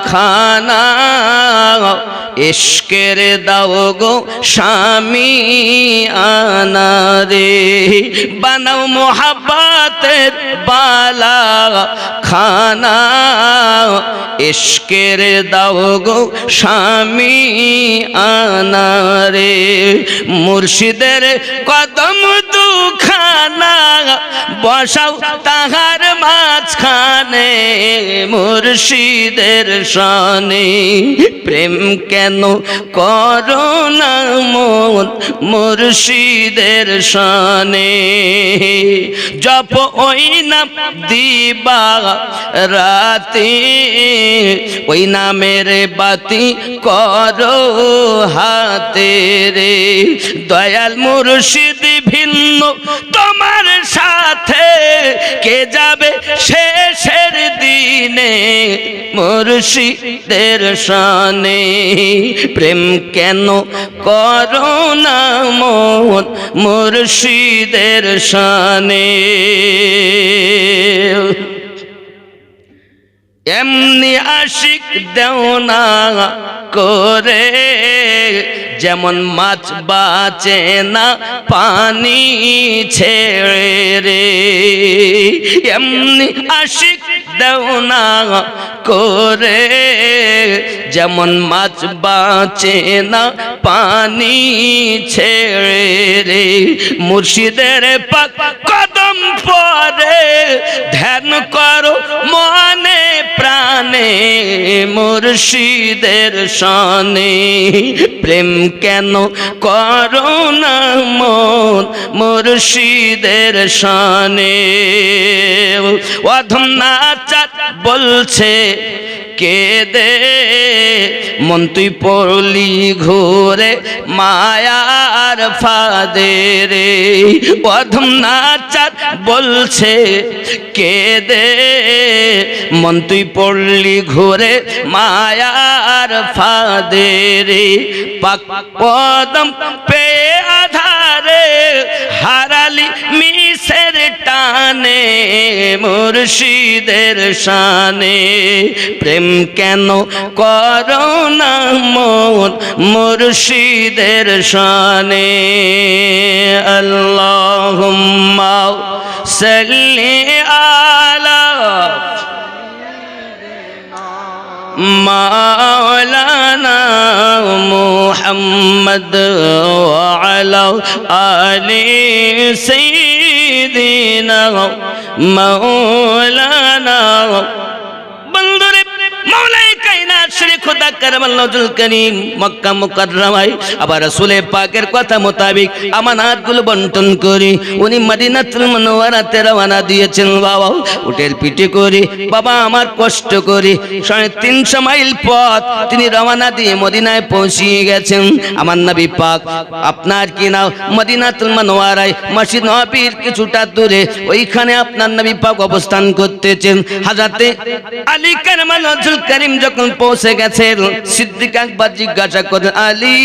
খানা, ইশকের দাও গো স্বামী আনা রে, বানাও মোহাব্বতের বালা খানা, ইশকের দাও গো স্বামী আনা রে, মুর্শিদের কদম দুখানা বসাও তাহার মাঝখানে, মুর্শিদের শানে। প্রেম কেন করো না মন, মুর্শিদের শানে, জপ ওই নাম দিবা রাতে, ওই নামের বাতি করো হাতে রে, দয়াল মুর্শিদ ভিন্ন তোমার সাথে, কে যাবে শেষের দিনে, মুর্শিদের শানে। প্রেম কেন করো না মন, মুর্শিদের শানে। এমনি আশিক দেও না করে, যেমন মাছ বাঁচে না পানি ছেড়ে রে, এমনি আশিক দেও না করে, যেমন মাছ বাঁচে না পানি ছেড়ে রে, মুর্শিদের পাক কদম পরে ধ্যান করো মনে প্রাণে মুর্শিদের শানে প্রেম কেন করো না মন মুর্শিদের শানে অধম নাচার বলছে কে দে মন তুই পড়লি ঘুরে মায়ার ফাঁদে রে অধম নাচার বলছে কে দে মন তুই পড়লি ঘুরে মায়ার ফাঁদে রে পাক পদম পে আধারে হারালি মিসের টানে মুর্শিদের শানে প্রেম কেন করো না মন মুর্শিদের শানে আল্লাহুম্মা সাল্লি আলা মাওলানা মুহাম্মদ ওয়া আলা আলি সাইয়্যিদিনা মাওলানা বন্ধুরে মাওলাই কায়নাত শ্রী খোদা কারমাল্লাহুল করিম মক্কা মুকাররমায় আবার রাসূলে পাকের কথা মোতাবেক আমানাতগুলো বন্টন করে উনি মদিনাতুল মুনাওয়ারাতে রওনা দিয়েছেন বাবা উটের পিঠে করে বাবা আমার কষ্ট করে 350 মাইল পথ তিনি রওনা দিয়ে মদিনায় পৌঁছিয়ে গেছেন আমার নবী পাক আপনার কি নাও মদিনাতুল মুনাওয়ারায় মসজিদ নববীর কিছুটা দূরে ওইখানে আপনার নবী পাক অবস্থান করতেছেন হযরতে আলী কারমাল্লাহুল করিম যখন পৌঁছে গেছেন সিদ্দিক আকবর জিজ্ঞাসা করে আলী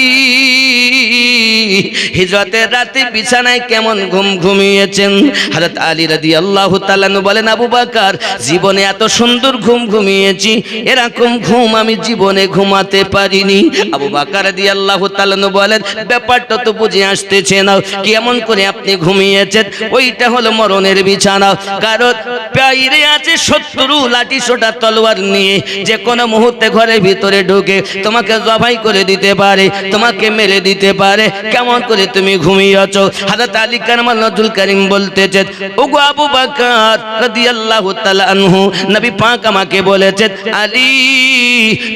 হিজরতের রাতে বিছানায় কেমন ঘুম ঘুমিয়েছেন হযরত আলী রাদিয়াল্লাহু তাআলা বলেন আবু বকর জীবনে এত সুন্দর ঘুম ঘুমিয়েছি এরকম ঘুম আমি জীবনে ঘুমাতে পারিনি আবু বকর রাদিয়াল্লাহু তাআলা বলেন ব্যাপারটা তো বুঝে আসতেছে না কেমন করে আপনি ঘুমিয়েছেন ওইটা হলো মরণের বিছানা কারণ পাইরে আছে শত্রু লাঠি সোটা তলোয়ার নিয়ে যে কোনো মুহূর্তে ঘরের ভিতরে ঢুকে তোমাকে জবাই করে দিতে পারে তোমাকে মেরে দিতে পারে কেমন করে তুমি ঘুমিয়েছো হযরত আলী কারমাল্লাহুল করিম বলতেছেন ওগো আবু বকর রাদিয়াল্লাহু তাআলা আনহু নবী পাক আমাকে বলেছেন আলী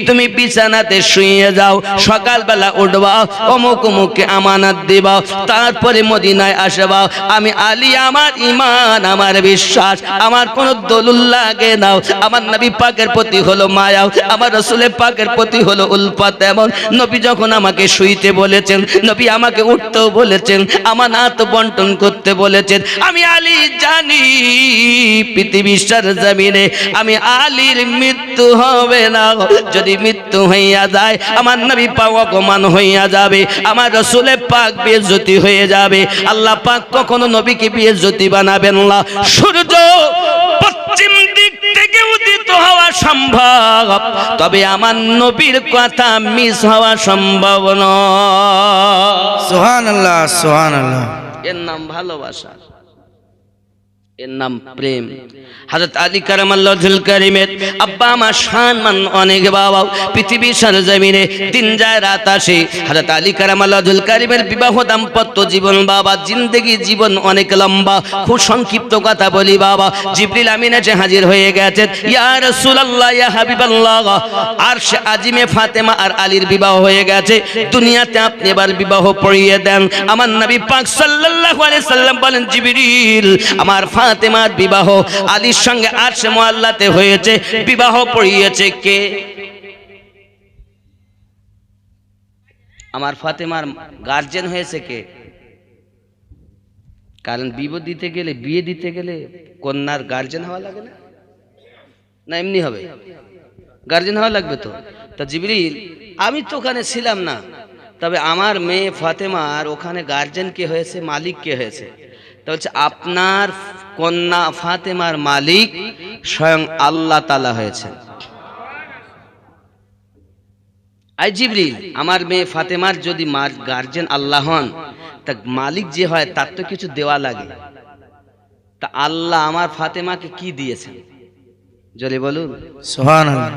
তুমি বিছানাতে শুয়ে যাও সকালবেলা উঠবা অমুক অমুককে আমানত দিবা তারপরে মদিনায় আসবা আমি আলী আমার ঈমান আমার বিশ্বাস আমার কোনো দলিল লাগে না আমার নবী পাকের প্রতি হলো মায়া আমার রাসূলের পাকের প্রতি হলো উলফত এমন নবী যখন আমাকে শুইতে বলেছেন নবী আমাকে উঠতেও বলেছেন আমানত বন্টন করতে বলেছেন আমি আলী জানি পৃথিবীর জমিনে আমি আলীর মৃত্যু হবে না যদি মৃত্যু হইয়া যায় আমার নবী পাক অপমান হইয়া যাবে আমার রাসূলের পাক বেইজ্জতি হয়ে যাবে আল্লাহ পাক কখনো নবীকে বেইজ্জতি বানাবেন না সূর্য পশ্চিম দিক থেকে উদিত হওয়া সম্ভব তবে আমার নবীর কথা মিস হওয়া সম্ভব নয় সুবহানাল্লাহ সুবহানাল্লাহ এর নাম ভালোবাসা এর নাম প্রেম হযরত আলী কারমাল্লাহুল করিমের আব্বা আমার সম্মান অনেক বাবা পৃথিবীর সরজমিনে দিন যায় রাত আসে হযরত আলী কারমাল্লাহুল করিমের বিবাহ দাম্পত্য জীবন বাবা জিন্দেগি জীবন অনেক লম্বা খুব সংক্ষিপ্ত কথা বলি বাবা জিবরিল আমিন এসে হাজির হয়ে গেছেন ইয়া রাসূলুল্লাহ ইয়া হাবিবাল্লাহ আরশ আজিমে ফাতেমা আর আলীর বিবাহ হয়ে গেছে দুনিয়াতে আপনি এবার বিবাহ পড়িয়ে দেন আমার নবী পাক সাল্লাল্লাহু আলাইহি সাল্লাম বলেন জিবরিল আমার ফাতেমার বিবাহ আলীর সঙ্গে আরশে মুআল্লাতে হয়েছে বিবাহ পড়িয়েছে কে আমার ফাতেমার গার্জিয়ান হয়েছে কে কারণ বিবাহ দিতে গেলে বিয়ে দিতে গেলে কন্যার গার্জিয়ান হওয়া লাগে না না এমনি হবে গার্জিয়ান হওয়া লাগবে তো তা জিবরিল আমি তো ওখানে ছিলাম না তবে আমার মেয়ে ফাতেমার ওখানে গার্জিয়ান কে হয়েছে মালিক কে হয়েছে তা হচ্ছে আপনার কন্যা ফাতেমার মালিক স্বয়ং আল্লাহ তাআলা হয়েছেন আই জিবরিল আমার মেয়ে ফাতেমার যদি গার্জিয়ান আল্লাহ হন তা মালিক যে হয় তার তো কিছু দেওয়া লাগে তা আল্লাহ আমার ফাতেমাকে কি দিয়েছেন জোরে বলুন সুবহানাল্লাহ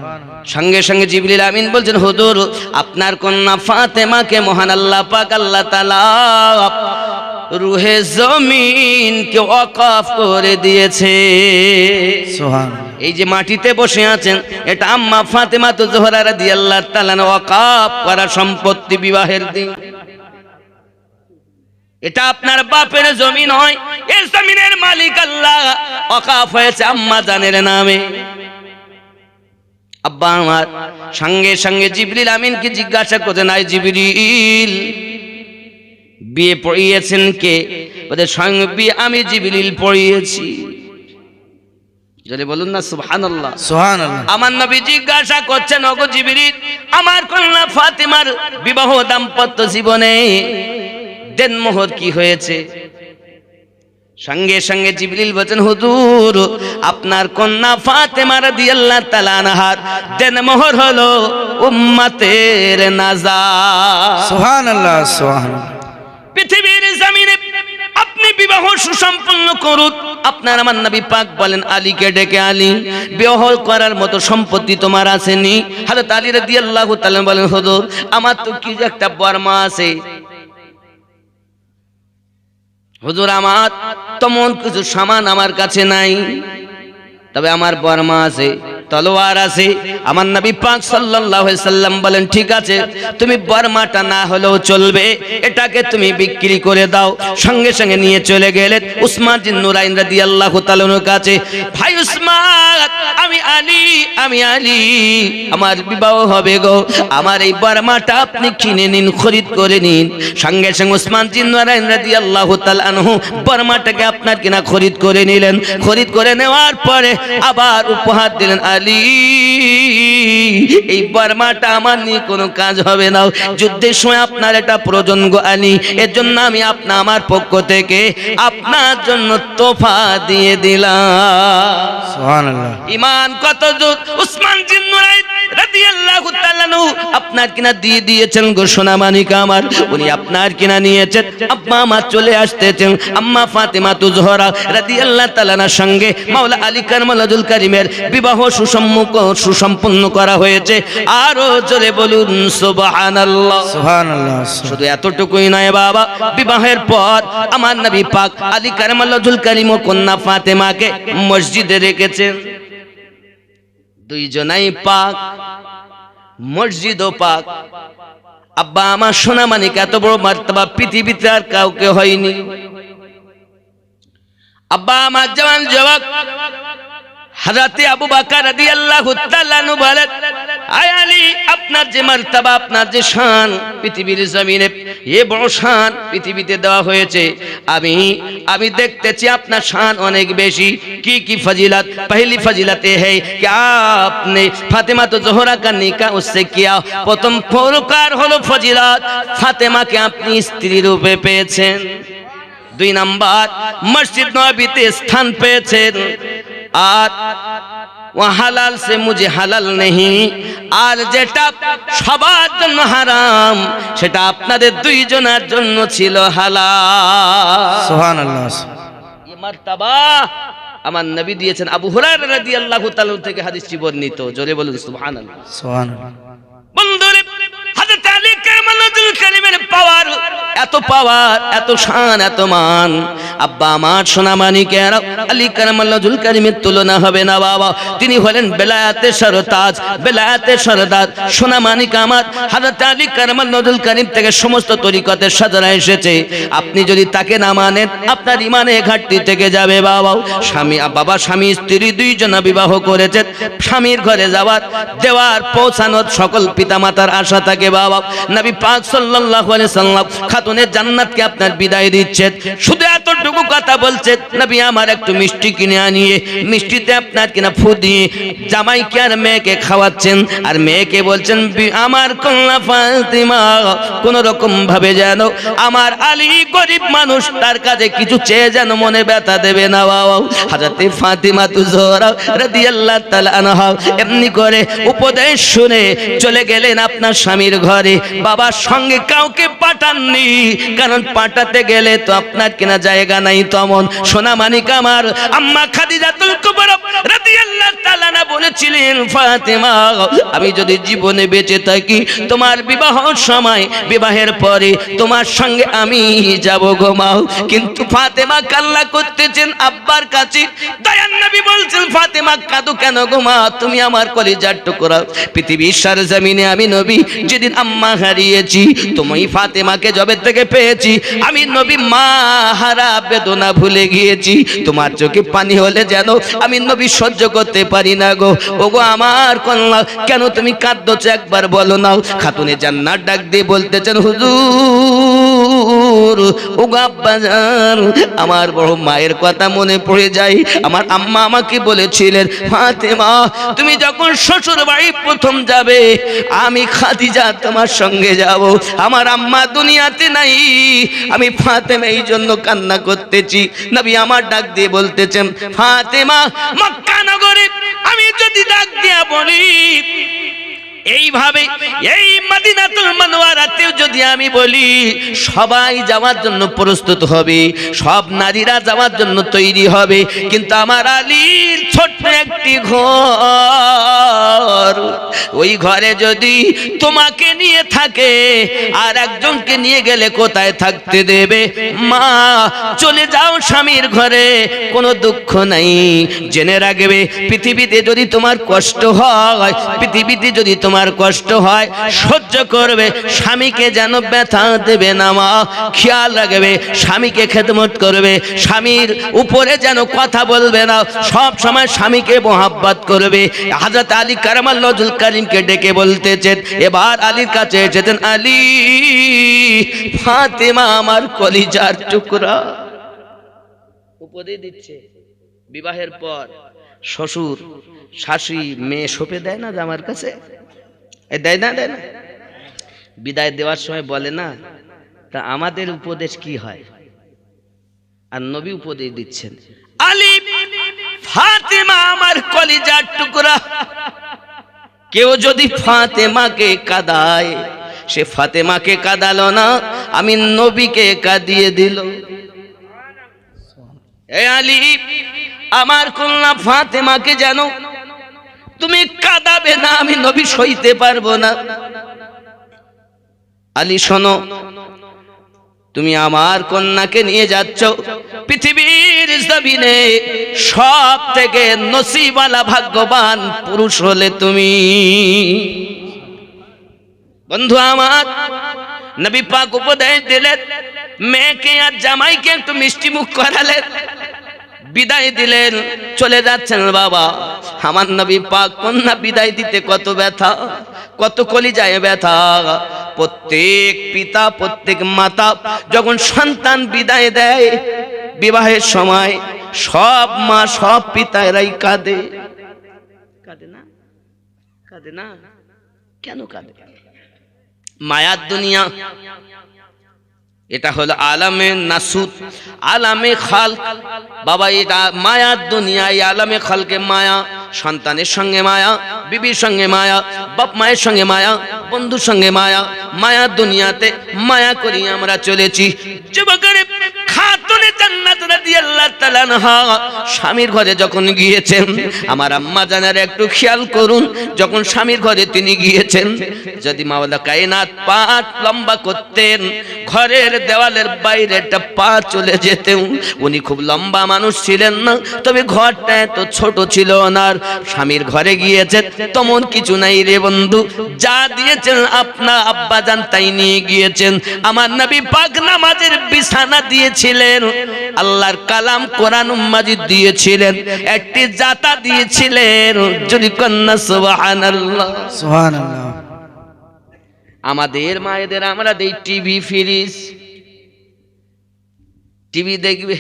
সঙ্গে সঙ্গে জিবরিল আমিন বলছেন হুজুর আপনার কন্যা ফাতেমাকে মহান আল্লাহ পাক আল্লাহ তাআলা রুহে জমিনকে ওয়াকফ করে দিয়েছে। সুবহানাল্লাহ। এই যে মাটিতে বসে আছেন, এটা আম্মা ফাতেমা জোহরা রাদিয়াল্লাহু তাআলা ওয়াকফ করা সম্পত্তি বিবাহের দিন। এটা আপনার বাপের জমি নয়, এই জমিনের মালিক আল্লাহ, ওয়াকফ হয়েছে আম্মা জানের নামে। আব্বা আমার সঙ্গে সঙ্গে জিবরিল আমিনকে জিজ্ঞাসা করতেন, আই জিবরিল, বিয়ে পড়িয়েছেন কে? বলে সঙ্গে বিয়ে আমি জিবরিল পড়িয়েছি। যদি বলুন না সুবহানাল্লাহ। সুবহানাল্লাহ। আমার নবী জিজ্ঞাসা করছেন, ওগো জিবরিল, আমার কন্যা ফাতেমার বিবাহ দাম্পত্য জীবনে দেনমোহর কি হয়েছে? সঙ্গে সঙ্গে জিবরিল বলেন, হুজুর, আপনার কন্যা ফাতেমা রাদিয়াল্লাহু তাআলা আনহার দেনমোহর হলো উম্মতের নাজাত। সুবহানাল্লাহ। সুবহানাল্লাহ। পৃথিবীর জমিনে আপনি বিবাহ সুসম্পন্ন করুন। আপনার আমার নবী পাক বলেন, আলীকে ডেকে, আলী, বিবাহ করার মতো সম্পত্তি তোমার আসেনি? হযরত আলী রাদিয়াল্লাহু তাআলা বলেন, হুজুর, আমার তো কি যে একটা বর্মা আছে। হুজুর, আমার তেমন কিছু সামান আমার কাছে নাই, তবে আমার বর্মা আছে, তলোয়ার আছে। আমার নবী পাক সাল্লাল্লাহু আলাইহি সাল্লাম বলেন, ঠিক আছে, তুমি বর্মাটা না হলেও চলবে, এটাকে তুমি বিক্রি করে দাও। সঙ্গে সঙ্গে নিয়ে চলে গেলেন উসমান বিন নুরাইন রাদিয়াল্লাহু তাআলার কাছে। ভাই উসমান, আমি আলী, আমার বিবাহ হবে গো, আমার এই বর্মাটা আপনি কিনে নিন, খরিদ করে নিন। সঙ্গে সঙ্গে উসমান বিন নুরাইন রাদিয়াল্লাহু তাআলা আনহু বর্মাটাকে আপনার কিনা খরিদ করে নিলেন। খরিদ করে নেওয়ার পরে আবার উপহার দিলেন, আলী, এই বর্মাটা আমার নিয়ে কোনো কাজ হবে না, যুদ্ধের সময় আপনার এটা প্রয়োজন গো আলী, এর জন্য আমি আমার পক্ষ থেকে আপনার জন্য তোফা দিয়ে দিলাম। সুবহানাল্লাহ। ইমান কত জোর! উসমান বিন নুরাইন রাদিয়াল্লাহু তাআলা আপনার কিনা দিয়ে দিয়েছেন গো সোনা মানিক আমার, উনি আপনার কিনা নিয়েছেন। আব্বা আমার চলে আসতেছেন আম্মা ফাতেমা জোহরা রাদিয়াল্লাহু তাআলার সঙ্গে মাওলা আলী কারমালাজুল কারীমের বিবাহ সুসম্পন্ন করা হয়েছে। আরো জোরে বলুন সুবহানাল্লাহ। সুবহানাল্লাহ। শুধু এতটুকুই নয় বাবা, বিবাহের পর আমার নবী পাক আলী কারমালাজুল কারীম ও কন্যা ফাতেমাকে মসজিদে রেখেছেন। দুইজনাই পাক, মসজিদও পাক। আব্বা আমার সোনা মানিক এত বড় মার্তবা পৃথিবীতে আর কাউকে হয়নি। আব্বা আমার জওয়ান যুবক হযরতে আবু বকর রাদিয়াল্লাহু তাআলা আনহু বলেন, আয় আলী, আপনার যে মার্তবা, আপনার যে শান পৃথিবীর জমিনে এ বড় শান পৃথিবীতে দেওয়া হয়েছে, আমি দেখতেছি আপনার শান অনেক বেশি। কি ফজিলত? पहली फजीलत है कि आपने फातिमा तो ज़ोहरा का निकाह उससे किया। प्रथम पुरस्कार হলো ফজিলত, ফাতেমাকে আপনি স্ত্রী রূপে পেয়েছেন। 2 নাম্বার, মসজিদ নববীতে স্থান পেয়েছেন। আর वहाँ হালাল से मुझे হালাল नहीं, আর যেটা সবার জন্য হারাম সেটা আপনাদের দুইজনের জন্য ছিল হালাল। সুবহানাল্লাহ। এই মার্তবা আমার নবী দিয়েছেন। আবু হুরায়রা রাদিয়াল্লাহু তাআলা থেকে হাদিসটি বর্ণিত। জোরে বলুন সুবহানাল্লাহ। সুবহানাল্লাহ। বন্ধুরে, হযরত আলী কারমালাজুল কারীমের পাওয়ার, এত শান, এত মান। আব্বা আমার সোনা মানিকেরা, আলী কারমালাজুল কারীমের তুলনা হবে না বাবা। তিনি হলেন বেলায়েতের সরতাজ, বেলায়েতের সরদার। সোনা মানিক আমার হযরত আলী কারমালাজুল কারীম থেকে সমস্ত তরিকতের সাজারা এসেছে। আপনি যদি তাকে না মানেন, আপনার ইমানে ঘাটতি থেকে যাবে বাবা। স্বামী স্ত্রী দুইজনা বিবাহ করেছেন। স্বামীর ঘরে দেওয়ার পৌঁছানোর সকল পিতামাতার আশা থাকে বাবা। নবী পাক সাল্লাল্লাহু আলাইহি সাল্লাম খাতুনে জান্নাতকে আপনার বিদায় দিচ্ছেন। শুধু এতটুকু কথা বলছেন, নবী আমার একটু মিষ্টি কিনে আনিয়ে মিষ্টিতে আপনার কিনা ফু দিয়ে জামাইকে আর মেয়েকে খাওয়াচ্ছেন। আর মেয়েকে বলছেন, আমার কন্যা ফাতিমা কোন রকম ভাবে যেন আমার আলী গরিব মানুষ, তার কাছে কিছু চেয়ে যেন মনে ব্যথা দেবে না বাবা। হযরতে ফাতিমা জোহরা রাদিয়াল্লাহু তাআলা আনহা এমনি করে উপদেশ শুনে চলে গেলেন আপনার স্বামীর ঘরে। বাবার সঙ্গে কাউকে পাঠাননি, কারণ পাঠাতে গেলে তো আপনার কিনা জায়গা নাই। তেমন সোনা মানিক আমার আম্মা খাদিজাতুল কুবরা রাদিয়াল্লাহু তাআলা মাওলানা বলেছিলেন ফাতেমা আমি যদি জীবনে বেঁচে থাকি তোমার বিবাহ সময় বিবাহের পরে তোমার সঙ্গে আমি যাব গো মা কিন্তু ফাতেমা কান্না করতেছেন আব্বার কাছে দয়ার নবী বলছেন ফাতেমা কাঁদো কেন গো মা তুমি আমার কলিজার টুকরা পৃথিবীর সরজমিনে আমি নবী যেদিন আম্মা হারিয়েছি তুমি ফাতেমাকে জবে থেকে পেয়েছি আমি নবী মা হারা বেদনা ভুলে গিয়েছি তোমার চোখে পানি হলে যেন আমি নবী সহ্য করতে পারি না গো ওগো আমার কন্যা কেন তুমি কাঁদছো একবার বলো না খাতুনে জান্নাত ডাক দিয়ে বলতেছেন হুজুর ওগো আব্বাজান আমার বড় মায়ের কথা মনে পড়ে যায় আমার আম্মা আমাকে বলেছিলেন ফাতেমা তুমি যখন শ্বশুর বাড়ি প্রথম যাবে আমি খাদিজা তোমার সঙ্গে যাব আমার আম্মা দুনিয়াতে নাই আমি ফাতেমা এই জন্য কান্না করতেছি নবী আমার ডাক দিয়ে বলতেছেন ফাতেমা মক্কা নগরে আমি যদি ডাক দিয়া বলি এইভাবে এই মদিনাতুল মুনাওয়ারাতেও যদি আমি বলি সবাই যাওয়ার জন্য প্রস্তুত হবে সব নারীরা যাওয়ার জন্য তৈরি হবে কিন্তু আমার আলীর ছোট্ট একটি ঘর ওই ঘরে যদি তোমাকে নিয়ে থাকে আর একজনকে নিয়ে গেলে কোথায় থাকতে দেবে মা চলে যাও স্বামীর ঘরে কোনো দুঃখ নাই জেনে রাখবে পৃথিবীতে যদি তোমার কষ্ট হয় পৃথিবীতে যদি তোমার কষ্ট হয় সহ্য করবে স্বামীকে যেন ব্যথা দেবে না মা খেয়াল রাখবে স্বামীকে খেদমত করবে স্বামীর উপরে যেন কথা বলবে না সব সময় স্বামীকে মোহাব্বত করবে হযরত আলী কারামাল্লাহুল কারীমকে ডেকে বলতেছেন এবার আলীর কাছে এসেছেন আলী ফাতেমা আমার কলিজার টুকরা উপদেশ দিচ্ছে বিবাহের পর শ্বশুর শাশুড়ি মেয়ে সঁপে দেয় না আমার কাছে দেয় না বিদায় দেওয়ার সময় বলে না তা আমাদের উপদেশ কি হয় আর নবী উপদেশ দিচ্ছেন আলী ফাতেমা আমার কলিজার টুকরা কেউ যদি ফাতেমাকে কাঁদায় সে ফাতেমাকে কাঁদালো না আমি নবীকে কাঁদিয়ে দিল এ আলী আমার কন্যা ফাতেমাকে জানো তুমি কাঁদাবে না আমি নবী সইতে পারবো না আলী শোনো তুমি আমার কন্যাকে নিয়ে যাচ্ছ পৃথিবীর জমিনে সব থেকে নসিবওয়ালা ভাগ্যবান পুরুষ হলে তুমি বন্ধু আমার নবী পাক উপদেশ দিলেন মেয়েকে আর জামাইকে একটু মিষ্টি মুখ করালেন বিদায় দিলেন চলে যাচ্ছেন বাবা আমার নবী পাক কন্যা বিদায় দিতে কত ব্যথা কত কলিজায় ব্যথা প্রত্যেক পিতা প্রত্যেক মাতা যখন সন্তান বিদায় দেয় বিবাহের সময় সব মা সব পিতারাই কাঁদে কাঁদে না কাঁদে না কেন কাঁদে মায়ার দুনিয়া এটা হলো আলামে নাসুত আলামে খালক বাবা এটা মায়ার দুনিয়া এই আলামে খালকে মায়া সন্তানের সঙ্গে মায়া বিবির সঙ্গে মায়া বাপ মায়ের সঙ্গে মায়া বন্ধুর সঙ্গে মায়া মায়ার দুনিয়াতে মায়া করি আমরা চলেছি যুবকের খাতুনে জান্নাত রাদিয়াল্লাহু তাআলা আনহা স্বামীর ঘরে যখন গিয়েছেন আমার আম্মা জানার একটু খেয়াল করুন যখন স্বামীর ঘরে তিনি গিয়েছেন যদি মাওলা কায়নাত পা লম্বা করতেন ঘরের দেওয়ালের বাইরে একটা পা চলে যেতেন উনি খুব লম্বা মানুষ ছিলেন না তবে ঘরটা এত ছোট ছিল না স্বামীর ঘরে গিয়েছেন তেমন কিছু নাই রে বন্ধু যা দিয়েছেন আপনা আব্বা জান তাই নিয়ে গিয়েছেন আমার নবী পাক নামাজের বিছানা দিয়েছিলেন আল্লাহর কালাম কোরআন মাজিদ দিয়েছিলেন একটি জাতা দিয়েছিলেন যদি কন্যা সুবহানাল্লাহ সুবহানাল্লাহ আমাদের মায়েদের আমরা দেই টিভি ফ্রিজ টিভি দেখবে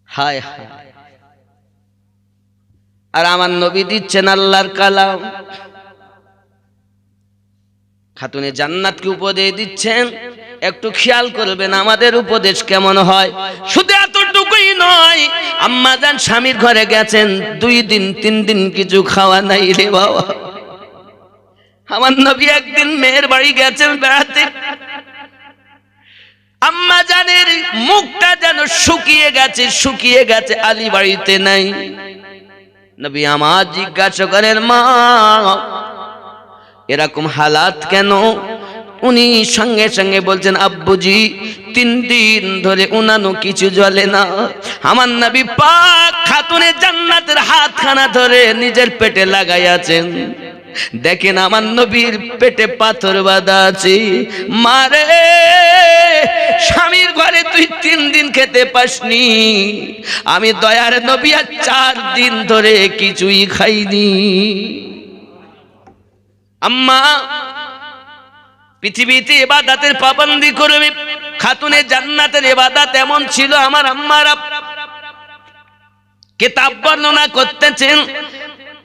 হায় হায় আর আমার নবী দিচ্ছেন আল্লাহর কালাম খাতুনে জান্নাতকে উপদেশ দিচ্ছেন একটু খেয়াল করবেন আমাদের উপদেশ কেমন হয় শুধু এতটুকুই নয় আম্মা জান স্বামীর ঘরে গেছেন 2 দিন 3 দিন কিছু খাওয়া নাই রে বাবা আমার নবী একদিন মেয়ের বাড়ি গেছেন বেড়াতে আম্মা জানের মুখটা যেন শুকিয়ে গেছে, আলী বাড়িতে নাই। নবী আমার জিজ্ঞাসা করেন, মা এরকম হালাত কেন? উনি সঙ্গে সঙ্গে বলছেন, আব্বুজি 3 দিন ধরে উনানো কিছু জ্বলে না। আমার নবী পাক খাতুনে জান্নাতের হাতখানা ধরে নিজের পেটে লাগাইয়াছেন। দেখেন আমার নবীর পেটে পাথর বাঁধা আছে। মারে, স্বামীর ঘরে তুই 3 দিন খেতে পাসনি, আমি দয়ার নবী আর 4 দিন ধরে কিছুই খাইনি। আম্মা পৃথিবীতে ইবাদতের পাবন্দি করবে, খাতুনে জান্নাতের ইবাদত এমন ছিল। আমার আম্মারা কিতাব বর্ণনা করতেছেন,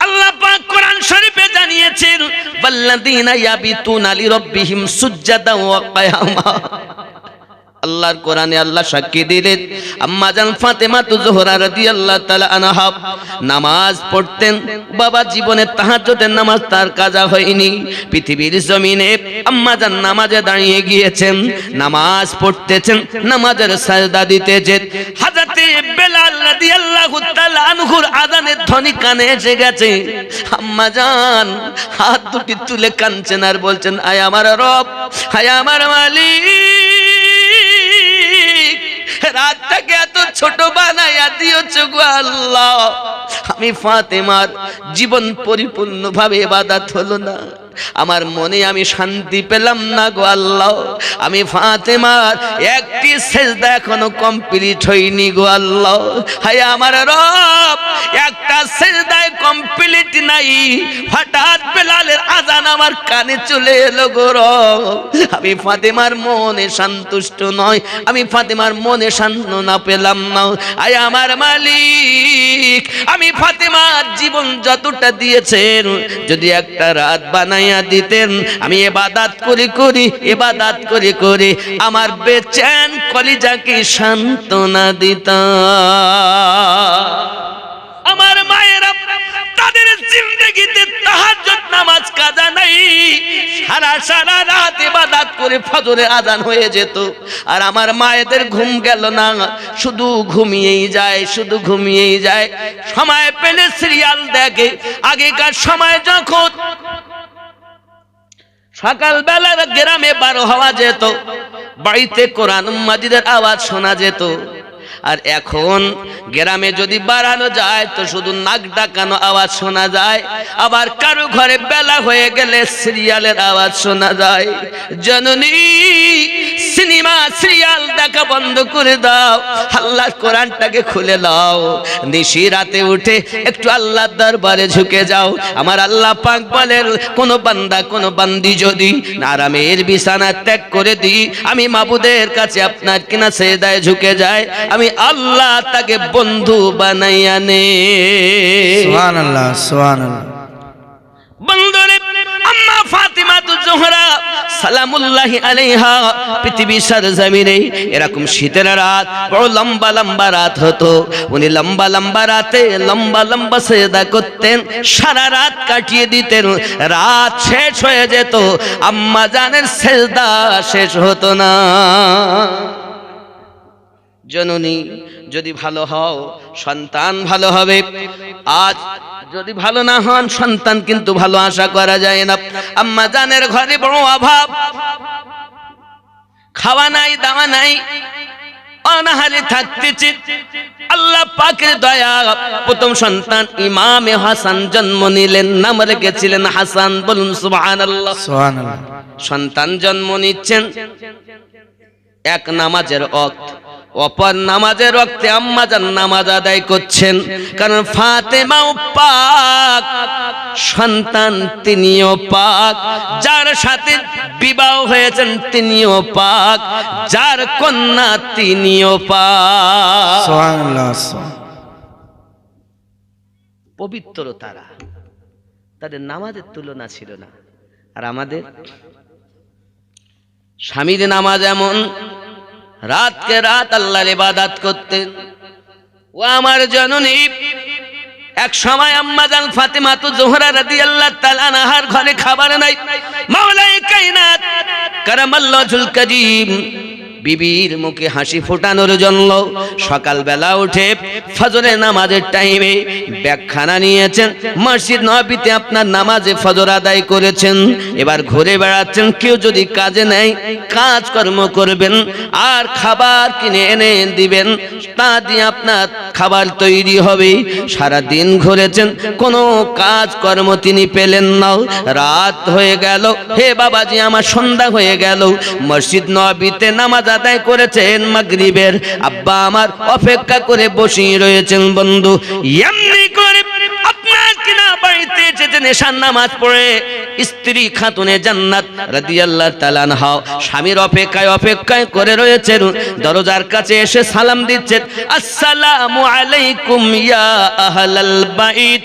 আল্লাহ পাক কোরআন শরীফে জানিয়েছেন, ওয়াল্লাযীনা ইয়াবিতুনা লিরাব্বিহিম সুজদান ওয়া কিয়ামা। আল্লাহর কোরআনে আল্লাহ সাক্ষী দিলেন, আম্মা জান ফাতেমা জোহরা রাদিয়াল্লাহু তাআলা আনহা নামাজ পড়তেন। বাবা জীবনে তাহাজ্জুদের নামাজ তার কাজা হয়নি। পৃথিবীর জমিনে আম্মা জান নামাজে দাঁড়িয়ে গিয়েছেন, নামাজ পড়তেছেন, নামাজের সাজদা দিতেছেন। হযরতে বেলাল রাদিয়াল্লাহু তাআলা আনহুর আযানের ধ্বনি কানে এসে গেছে। আম্মা জান হাত দুটি তুলে কাঁদছেন আর বলছেন, আয় আমার রব, আয় আমার মালিক, রাতটাকে এত ছোট বানাইয়া দিয়েছো গো আল্লাহ। আমি ফাতেমার জীবন পরিপূর্ণভাবে ইবাদত হলো না, আমার মনে আমি শান্তি পেলাম না গো আল্লাহ। আমি ফাতেমার একটি সেজদা এখনো কমপ্লিট হয়নি গো আল্লাহ। হায় আমার রব, একটা সেজদায় কমপ্লিট নাই, হঠাৎ বেলালের আজান আমার কানে চলে এলো গো রব। আমি ফাতেমার মনে সন্তুষ্ট নয়, আমি ফাতেমার মনে সান্ত্বনা পেলাম না। আয় আমার মালিক, আমি ফাতেমার জীবন যতটা দিয়েছেন যদি একটা রাত বানাইয়া দিতেন, আমি ইবাদত করে আমার বেচেন কলিজাকে সান্ত্বনা দিতাম। আমার মায়েরা তাদের জিন্দেগিতে তাহাজ্জুদ নামাজ কাজা নাই, সারা রাত ইবাদত করে ফজরের আজান হয়ে যেত, আর আমার মায়েদের ঘুম গেল না, শুধু ঘুমিয়েই যায়। সময় পেলে সিরিয়াল দেখে। আগেকার সময় যখন সকালবেলার গ্রামে 12 হওয়া যেত, বাড়িতে কোরআন মাজিদের আওয়াজ শোনা যেত। আর এখন গ্রামে যদি বাড়ানো যায় তো শুধু নাক ডাকানো আওয়াজ শোনা যায়, আবার কারো ঘরে বেলা হয়ে গেলে সিরিয়ালের আওয়াজ শোনা যায়। জননী, সিনেমা সিরিয়াল দেখা বন্ধ করে দাও, আল্লাহর কোরআনটাকে খুলে দাও। নিশি রাতে উঠে একটু আল্লাহর দরবারে ঝুঁকে যাও। আমার আল্লাহ পাক বলেন, কোন বান্দা কোন বান্দি যদি আরামের বিছানা ত্যাগ করে দিই, আমি মাবুদের কাছে আপনার কিনা সেজদায় ঝুঁকে যায়, আমি আল্লাহ তাকে বন্ধু বানাইয়া নে। সুবহানাল্লাহ, সুবহানাল্লাহ। বন্ধুরে, আম্মা ফাতিমা জোহরা সালামুল্লাহি আলাইহা পৃথিবীর সরজমিনে এরকম শীতের রাত, বড় লম্বা রাত হতো। উনি লম্বা রাতে লম্বা সেজদা করতেন, সারা রাত কাটিয়ে দিতেন। রাত শেষ হয়ে যেত, আম্মা জানের সেজদা শেষ হতো না। জননী, যদি ভালো হও সন্তান ভালো হবে, আজ যদি ভালো না হন সন্তান কিন্তু ভালো আশা করা যায় না। আম্মা জানের ঘরে বড় অভাব, খাওয়া নাই দাওয়া নাই, অনাহারে থাকতেছে। আল্লাহ পাকের দয়া, প্রথম সন্তান ইমামে হাসান জন্ম নিলেন, নাম রেখেছিলেন হাসান। বলুন সুবহানাল্লাহ, সুবহানাল্লাহ। সন্তান জন্ম নিচ্ছেন, এক নামাজের ওয়াক্ত, অপর নামাজের ওয়াক্তে আম্মা জান নামাজ আদায় করছেন, কারণ ফাতেমাও পাক, সন্তান তিনিও পাক, যার সাথে বিবাহ হয়েছেন তিনিও পাক, যার কন্যা তিনিও পাক। সুবহানাল্লাহ। পবিত্র তারা, তাদের নামাজের তুলনা ছিল না। আর আমাদের স্বামীর নামাজ এমন, রাতকে রাত আল্লাহর ইবাদত করতেন। ও আমার জননী, এক সময় আম্মা জান ফাতেমা জোহরা রাদিয়াল্লাহু তাআলা আনহার ঘরে খাবার নাই। মাওলাই কায়নাত কারামাল্লাহুল কারীম বিবির মুখে হাসি ফোটানোর জন্য সকালবেলা উঠে ফজরের নামাজের টাইমে ব্যাগখানা নিয়েছেন, মসজিদ নববীতে আপনার নামাজে ফজর আদায় করেছেন, এবার ঘুরে বেড়াচ্ছেন। কেউ যদি কাজে নেয় কাজকর্ম করবেন আর খাবার কিনে এনে দিবেন, তা দিয়ে আপনার খাবার তৈরি হবে। সারা দিন ঘুরেছেন, কোনো কাজকর্ম তিনি পেলেন না। রাত হয়ে গেল, হে বাবাজি আমার সন্ধ্যা হয়ে গেল, মসজিদ নববীতে নামাজ আদায় করেছেন মাগরিবের, আব্বা আমার অপেক্ষা করে বসে রয়েছেন। বন্ধু এমনি করে আপনার কিনা বাড়িতে এসেছেন এশার নামাজ পড়ে, স্ত্রী খাতুনে জান্নাত রাদিয়াল্লাহু তাআলা আনহা স্বামীর অপেক্ষায় করে রয়েছেন। দরজার কাছে এসে সালাম দিচ্ছেন, আসসালামু আলাইকুম ইয়া আহলাল বাইত।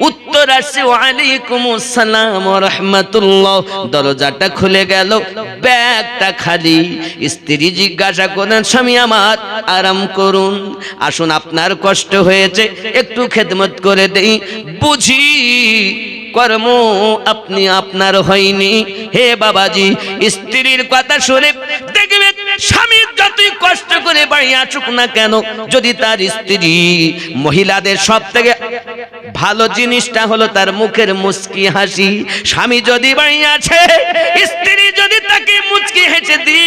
উত্তর আসছে ওয়া আলাইকুমুস সালাম ওয়া রাহমাতুল্লাহ। দরজাটা খুলে গেল, ব্যাগটা খালি। স্ত্রী জিজ্ঞাসা করেন, স্বামী আমার আরাম করুন, আসুন আপনার কষ্ট হয়েছে একটু খেদমত করে দেই, বুঝি কর্ম আপনি আপনার হয়নি। হে বাবাজি, স্ত্রীর কথা শুনে দেখবেন স্বামী যতই কষ্ট করে বাড়ি আসুক না কেন, যদি তার স্ত্রী, মহিলাদের সব থেকে ভালো জিনিসটা হলো তার মুখের মুচকি হাসি। স্বামী যদি বাড়ি আছে, স্ত্রী যদি তাকে মুচকি হেসে দি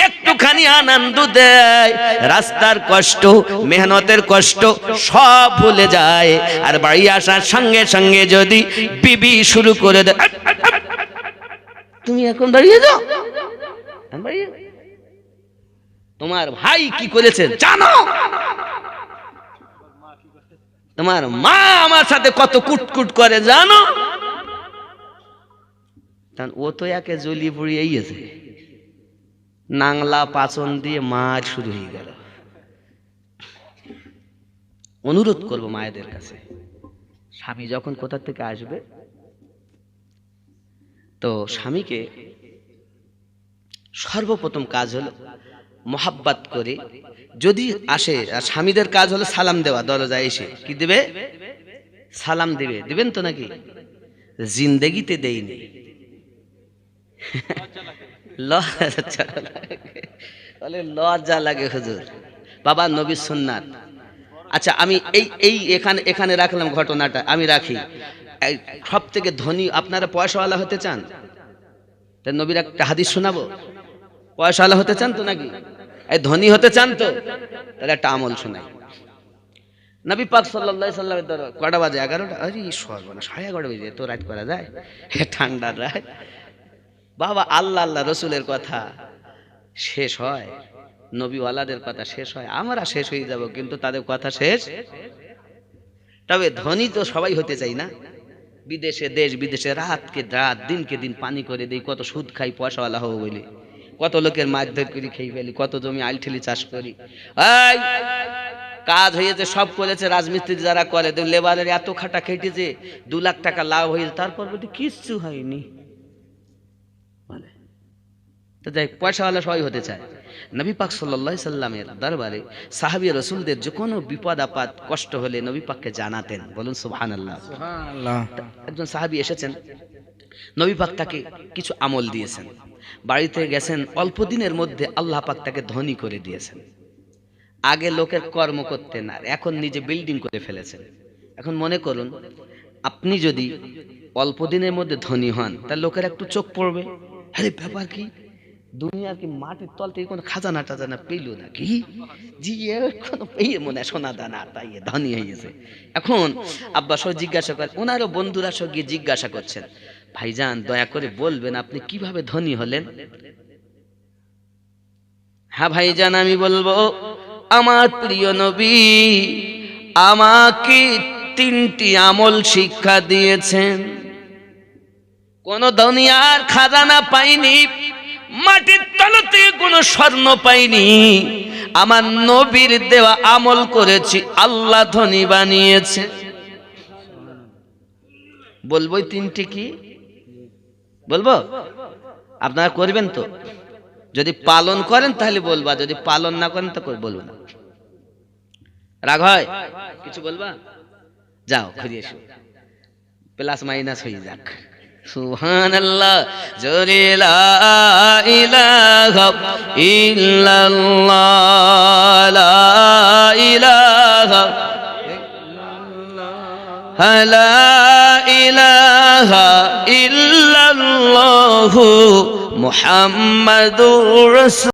একটুখানি আনন্দ দেয়, রাস্তার কষ্ট মেহনতের কষ্ট সব ভুলে যায়। আর বাড়ি আসার সঙ্গে সঙ্গে যদি বিবি শুরু করে দেয়, তুমি এখন দাঁড়িয়ে যাও, তোমার ভাই কি করেছে জানো, তোমার মা আমার সাথে কত কুটকুট করে জানো, ও তো একে জ্বলি পুড়িয়ে গেছে, নাংলা পাচন দিয়ে মার শুরু হয়ে গেল। অনুরোধ করব মায়েদের কাছে, স্বামী যখন কোথা থেকে আসবে তো স্বামীকে সর্বপ্রথম কাজ হলো মোহাব্বত করে, যদি আসে, স্বামীদের কাজ হলো সালাম দেওয়া, দরজায় এসে কি দিবে, সালাম দিবে, দিবেন তো নাকি? জিন্দেগিতে দেইনি, লজ্জা লাগে হুজুর, বাবা নবী সুন্নাত। আচ্ছা আমি এই এখানে রাখলাম ঘটনাটা, আমি রাখি। সব থেকে ধনী, আপনারা পয়সাওয়ালা হতে চান? নবীর একটা হাদিস শোনাবো, পয়সাওয়ালা হতে চান তো নাকি? এই ধনী হতে চান তো? তাহলে একটা আমল শোনাই। নবী পাক সাল্লাল্লাহু আলাইহি সাল্লামের দরবার কটা বাজে? 11টা। আরে সর্বনাশ, 11:30 বাজে, তো রাত করা যায়? ঠান্ডার রাত বাবা। আল্লাহ আল্লাহ রসুলের কথা শেষ হয়, নবীওয়ালাদের কথা শেষ হয়, আমরা শেষ হয়ে যাব, কিন্তু তাদের কথা শেষ। তবে ধনী তো সবাই হতে চাই না। বিদেশে, দেশ বিদেশে রাতকে রাত দিনকে দিন পানি করে দেই, কত সুদ খাই পয়সাওয়ালা হবো বলে, কত লোকের মারধর করি খেয়ে ফেলি, কত জমি আইলঠেলি চাষ করি। এই কাজ হয়েছে, সব করেছে, রাজমিস্ত্রি যারা করে, লেবারের এত খাটা খেটেছে, 2 লাখ টাকা লাভ হয়েছে, তারপর বলতে কিচ্ছু হয়নি। তো যাই, পয়সাওয়ালা সবাই হতে চায়। নবী পাক সাল্লাল্লাহু আলাইহি সাল্লামের দরবারে সাহাবী রাসূলদের যে কোনো বিপদ আপদ কষ্ট হলে নবী পাককে জানাতেন। বলুন সুবহানাল্লাহ। সুবহানাল্লাহ। একজন সাহাবী এসেছেন, নবী পাক তাকে কিছু আমল দিয়েছেন, বাড়িতে গেছেন, অল্প দিনের মধ্যে আল্লাহ পাক তাকে ধনী করে দিয়েছেন। আগে লোকের কর্ম করতেন, আর এখন নিজে বিল্ডিং করে ফেলেছেন। এখন মনে করুন আপনি যদি অল্প দিনের মধ্যে ধনী হন, তাহলে লোকের একটু চোখ পড়বে, আরে ব্যাপার কি, দুনিয়ার কি মাটির তল থেকে কোনো খাজানা টাজানা পেল নাকি, জি কোনো পেয়ে মনে হয় সোনা দানা, তাই ধনী হয়ে গেছে। এখন আব্বা সব জিজ্ঞাসা করে, ওনারও বন্ধুরা সব গিয়ে জিজ্ঞাসা করছেন, ভাইজান দয়া করে বলবেন আপনি কিভাবে ধনী হলেন? হ্যাঁ ভাইজান আমি বলবো, আমার প্রিয় নবী আমাকে 3টি আমল শিক্ষা দিয়েছেন। কোন দুনিয়ার খাজানা পাইনি, মাটির তলতে কোনো স্বর্ণ পাইনি, আমার নবীর দেওয়া আমল করেছি, আল্লাহ ধনী বানিয়েছে। বলবো 3টি কি বলবো? আপনারা করবেন তো? যদি পালন করেন তাহলে বলবা, যদি পালন না করেন তো বলবো না। রাগ হয়? কিছু বলবা? যাও ঘুরে এসো, প্লাস মাইনাস হয়ে যাক। সুবহানাল্লাহ জোরে লা ইলাহা ইল্লাল্লাহ লা ইলাহা লা ইলাহা ইল্লাল্লাহু মুহাম্মাদুর রাসূল